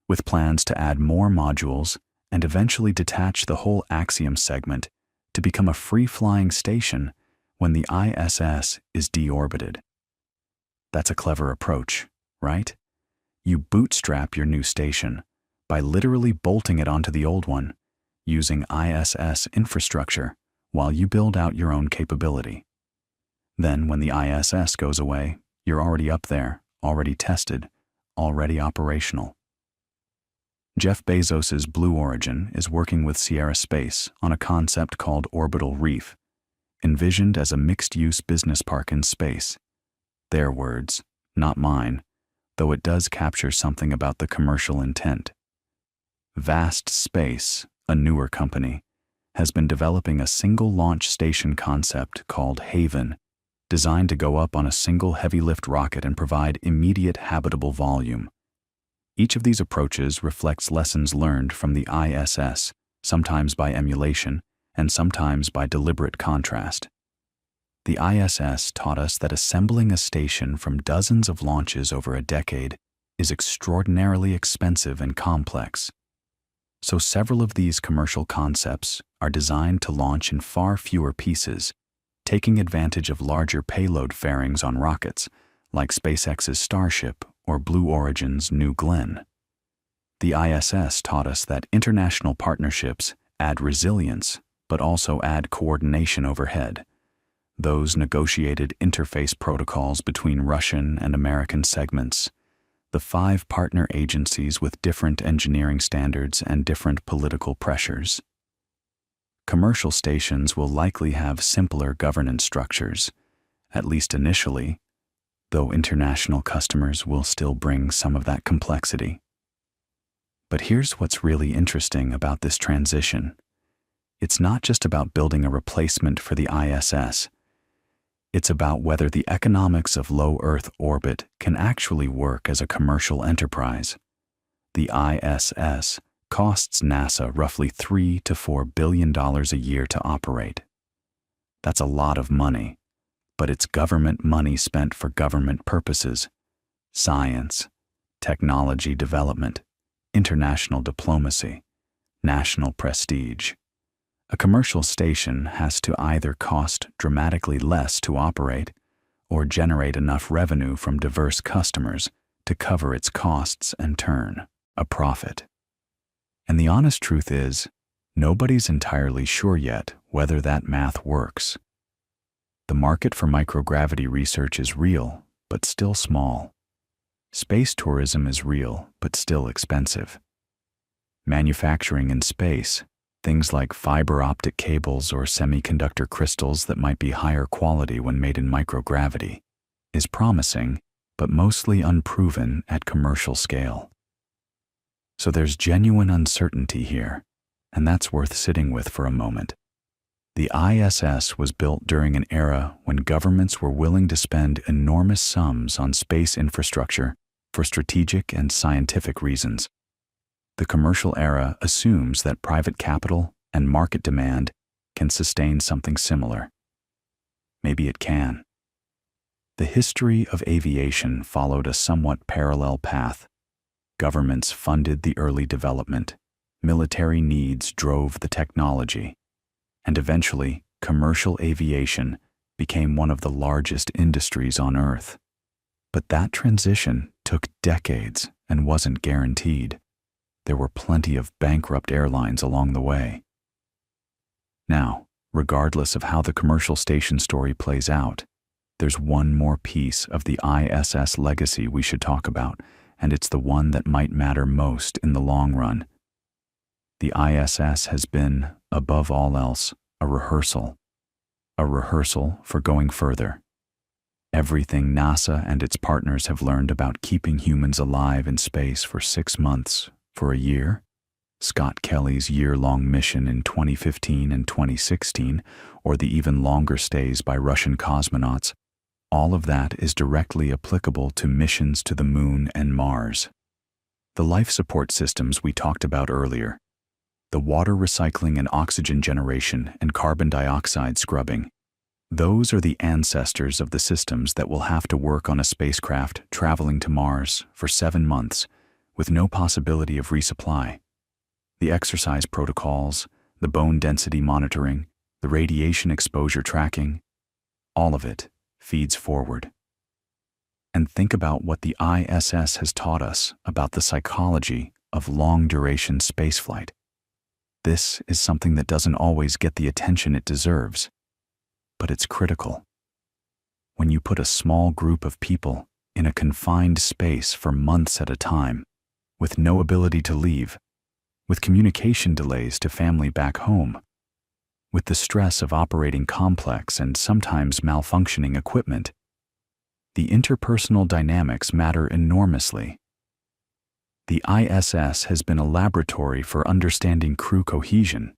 with plans to add more modules and eventually detach the whole Axiom segment to become a free-flying station when the ISS is deorbited. That's a clever approach, right? You bootstrap your new station by literally bolting it onto the old one, using ISS infrastructure while you build out your own capability. Then when the ISS goes away, you're already up there, already tested, already operational. Jeff Bezos's Blue Origin is working with Sierra Space on a concept called Orbital Reef, envisioned as a mixed-use business park in space. Their words, not mine, though it does capture something about the commercial intent. Vast Space, a newer company, has been developing a single launch station concept called Haven, designed to go up on a single heavy-lift rocket and provide immediate habitable volume. Each of these approaches reflects lessons learned from the ISS, sometimes by emulation and sometimes by deliberate contrast. The ISS taught us that assembling a station from dozens of launches over a decade is extraordinarily expensive and complex. So several of these commercial concepts are designed to launch in far fewer pieces, taking advantage of larger payload fairings on rockets, like SpaceX's Starship or Blue Origin's New Glenn. The ISS taught us that international partnerships add resilience, but also add coordination overhead. Those negotiated interface protocols between Russian and American segments, the 5 partner agencies with different engineering standards and different political pressures. Commercial stations will likely have simpler governance structures, at least initially, though international customers will still bring some of that complexity. But here's what's really interesting about this transition. It's not just about building a replacement for the ISS. It's about whether the economics of low Earth orbit can actually work as a commercial enterprise. The ISS costs NASA roughly $3 to $4 billion a year to operate. That's a lot of money, but it's government money spent for government purposes: science, technology development, international diplomacy, national prestige. A commercial station has to either cost dramatically less to operate or generate enough revenue from diverse customers to cover its costs and turn a profit. And the honest truth is, nobody's entirely sure yet whether that math works. The market for microgravity research is real, but still small. Space tourism is real, but still expensive. Manufacturing in space, things like fiber optic cables or semiconductor crystals that might be higher quality when made in microgravity, is promising, but mostly unproven at commercial scale. So there's genuine uncertainty here, and that's worth sitting with for a moment. The ISS was built during an era when governments were willing to spend enormous sums on space infrastructure for strategic and scientific reasons. The commercial era assumes that private capital and market demand can sustain something similar. Maybe it can. The history of aviation followed a somewhat parallel path. Governments funded the early development, military needs drove the technology, and eventually, commercial aviation became one of the largest industries on Earth. But that transition took decades and wasn't guaranteed. There were plenty of bankrupt airlines along the way. Now, regardless of how the commercial station story plays out, there's one more piece of the ISS legacy we should talk about, and it's the one that might matter most in the long run. The ISS has been, above all else, a rehearsal for going further. Everything NASA and its partners have learned about keeping humans alive in space for 6 months, for a year, Scott Kelly's year-long mission in 2015 and 2016, or the even longer stays by Russian cosmonauts, all of that is directly applicable to missions to the Moon and Mars. The life support systems we talked about earlier, the water recycling and oxygen generation and carbon dioxide scrubbing, those are the ancestors of the systems that will have to work on a spacecraft traveling to Mars for 7 months with no possibility of resupply. The exercise protocols, the bone density monitoring, the radiation exposure tracking, all of it feeds forward. And think about what the ISS has taught us about the psychology of long-duration spaceflight. This is something that doesn't always get the attention it deserves, but it's critical. When you put a small group of people in a confined space for months at a time, with no ability to leave, with communication delays to family back home, with the stress of operating complex and sometimes malfunctioning equipment, the interpersonal dynamics matter enormously. The ISS has been a laboratory for understanding crew cohesion,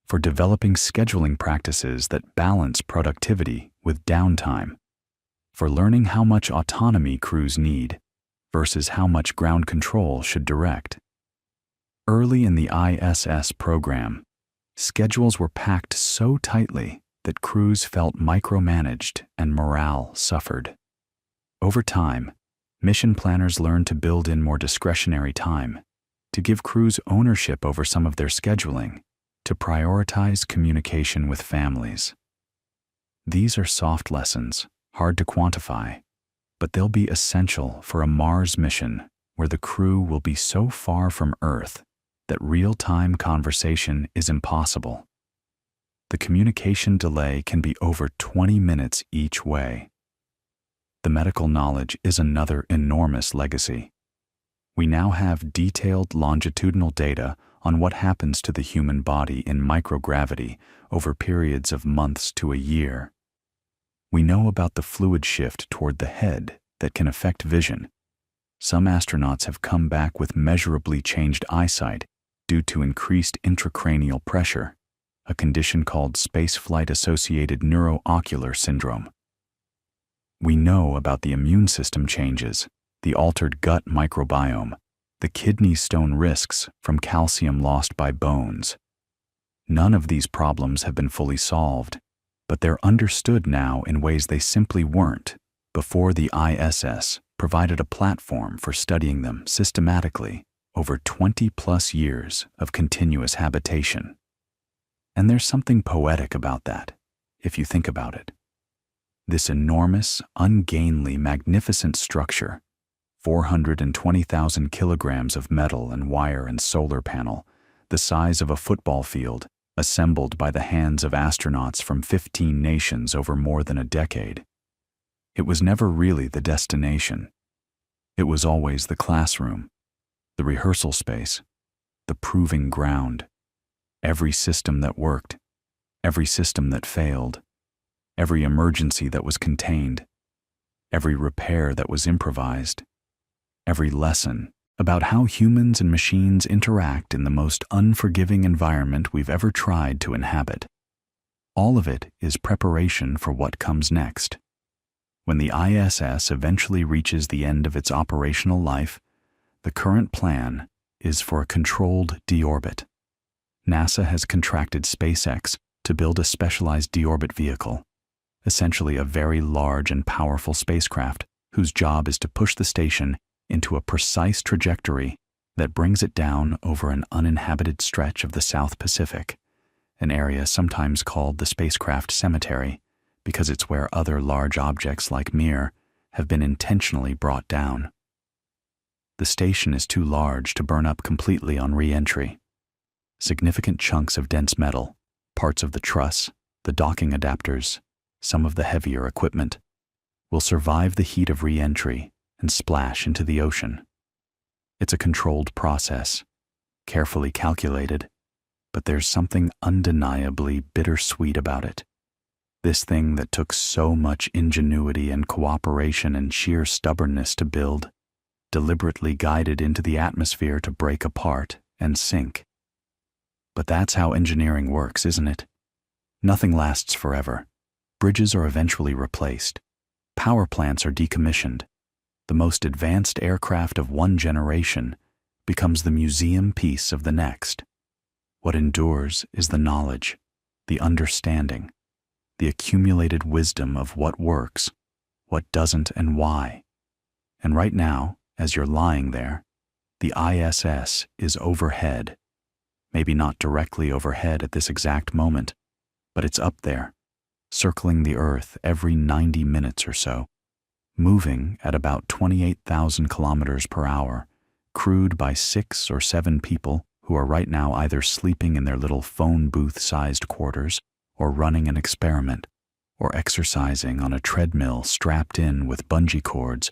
for developing scheduling practices that balance productivity with downtime, for learning how much autonomy crews need versus how much ground control should direct. Early in the ISS program, schedules were packed so tightly that crews felt micromanaged and morale suffered. Over time, mission planners learned to build in more discretionary time, to give crews ownership over some of their scheduling, to prioritize communication with families. These are soft lessons, hard to quantify, but they'll be essential for a Mars mission where the crew will be so far from Earth that real-time conversation is impossible. The communication delay can be over 20 minutes each way. The medical knowledge is another enormous legacy. We now have detailed longitudinal data on what happens to the human body in microgravity over periods of months to a year. We know about the fluid shift toward the head that can affect vision. Some astronauts have come back with measurably changed eyesight due to increased intracranial pressure, a condition called spaceflight-associated neuroocular syndrome. We know about the immune system changes, the altered gut microbiome, the kidney stone risks from calcium lost by bones. None of these problems have been fully solved, but they're understood now in ways they simply weren't before the ISS provided a platform for studying them systematically over 20+ years of continuous habitation. And there's something poetic about that, if you think about it. This enormous, ungainly, magnificent structure, 420,000 kilograms of metal and wire and solar panel, the size of a football field, assembled by the hands of astronauts from 15 nations over more than a decade. It was never really the destination. It was always the classroom, the rehearsal space, the proving ground. Every system that worked, every system that failed, every emergency that was contained, every repair that was improvised, every lesson about how humans and machines interact in the most unforgiving environment we've ever tried to inhabit. All of it is preparation for what comes next. When the ISS eventually reaches the end of its operational life, the current plan is for a controlled deorbit. NASA has contracted SpaceX to build a specialized deorbit vehicle, essentially a very large and powerful spacecraft whose job is to push the station into a precise trajectory that brings it down over an uninhabited stretch of the South Pacific, an area sometimes called the spacecraft cemetery because it's where other large objects like Mir have been intentionally brought down. The station is too large to burn up completely on re-entry. Significant chunks of dense metal, parts of the truss, the docking adapters, some of the heavier equipment, will survive the heat of re-entry and splash into the ocean. It's a controlled process, carefully calculated, but there's something undeniably bittersweet about it. This thing that took so much ingenuity and cooperation and sheer stubbornness to build, deliberately guided into the atmosphere to break apart and sink. But that's how engineering works, isn't it? Nothing lasts forever. Bridges are eventually replaced. Power plants are decommissioned. The most advanced aircraft of one generation becomes the museum piece of the next. What endures is the knowledge, the understanding, the accumulated wisdom of what works, what doesn't, and why. And right now, as you're lying there, the ISS is overhead. Maybe not directly overhead at this exact moment, but it's up there, circling the Earth every 90 minutes or so, moving at about 28,000 kilometers per hour, crewed by 6 or 7 people who are right now either sleeping in their little phone booth-sized quarters, or running an experiment, or exercising on a treadmill strapped in with bungee cords,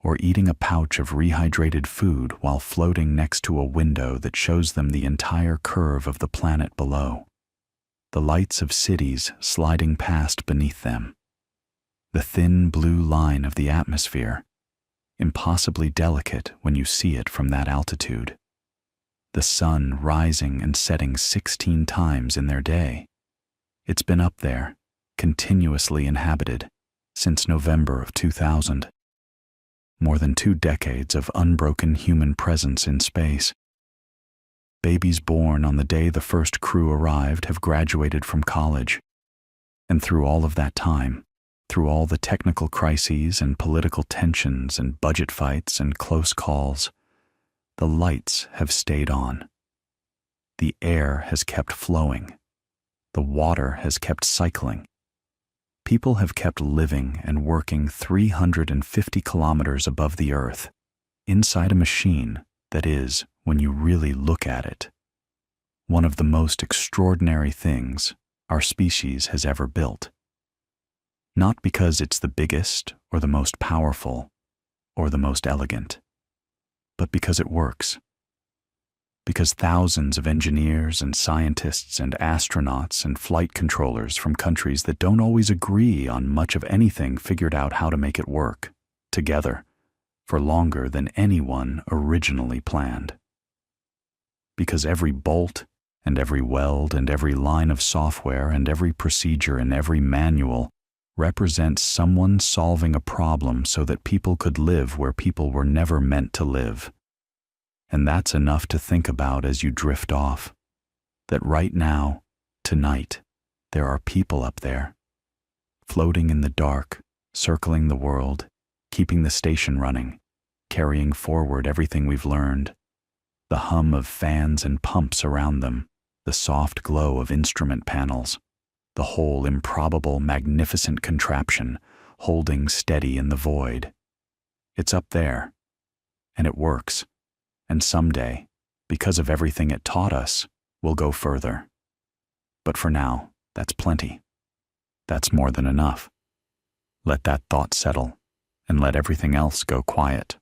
or eating a pouch of rehydrated food while floating next to a window that shows them the entire curve of the planet below. The lights of cities sliding past beneath them. The thin blue line of the atmosphere, impossibly delicate when you see it from that altitude. The sun rising and setting 16 times in their day. It's been up there, continuously inhabited, since November of 2000. More than 2 decades of unbroken human presence in space. Babies born on the day the first crew arrived have graduated from college. And through all of that time, through all the technical crises and political tensions and budget fights and close calls, the lights have stayed on. The air has kept flowing. The water has kept cycling. People have kept living and working 350 kilometers above the Earth, inside a machine that is, when you really look at it, one of the most extraordinary things our species has ever built. Not because it's the biggest or the most powerful or the most elegant, but because it works. Because thousands of engineers and scientists and astronauts and flight controllers from countries that don't always agree on much of anything figured out how to make it work, together, for longer than anyone originally planned. Because every bolt and every weld and every line of software and every procedure and every manual represents someone solving a problem so that people could live where people were never meant to live. And that's enough to think about as you drift off. That right now, tonight, there are people up there, floating in the dark, circling the world, keeping the station running, carrying forward everything we've learned. The hum of fans and pumps around them, the soft glow of instrument panels, the whole improbable, magnificent contraption holding steady in the void. It's up there, and it works. And someday, because of everything it taught us, we'll go further. But for now, that's plenty. That's more than enough. Let that thought settle, and let everything else go quiet.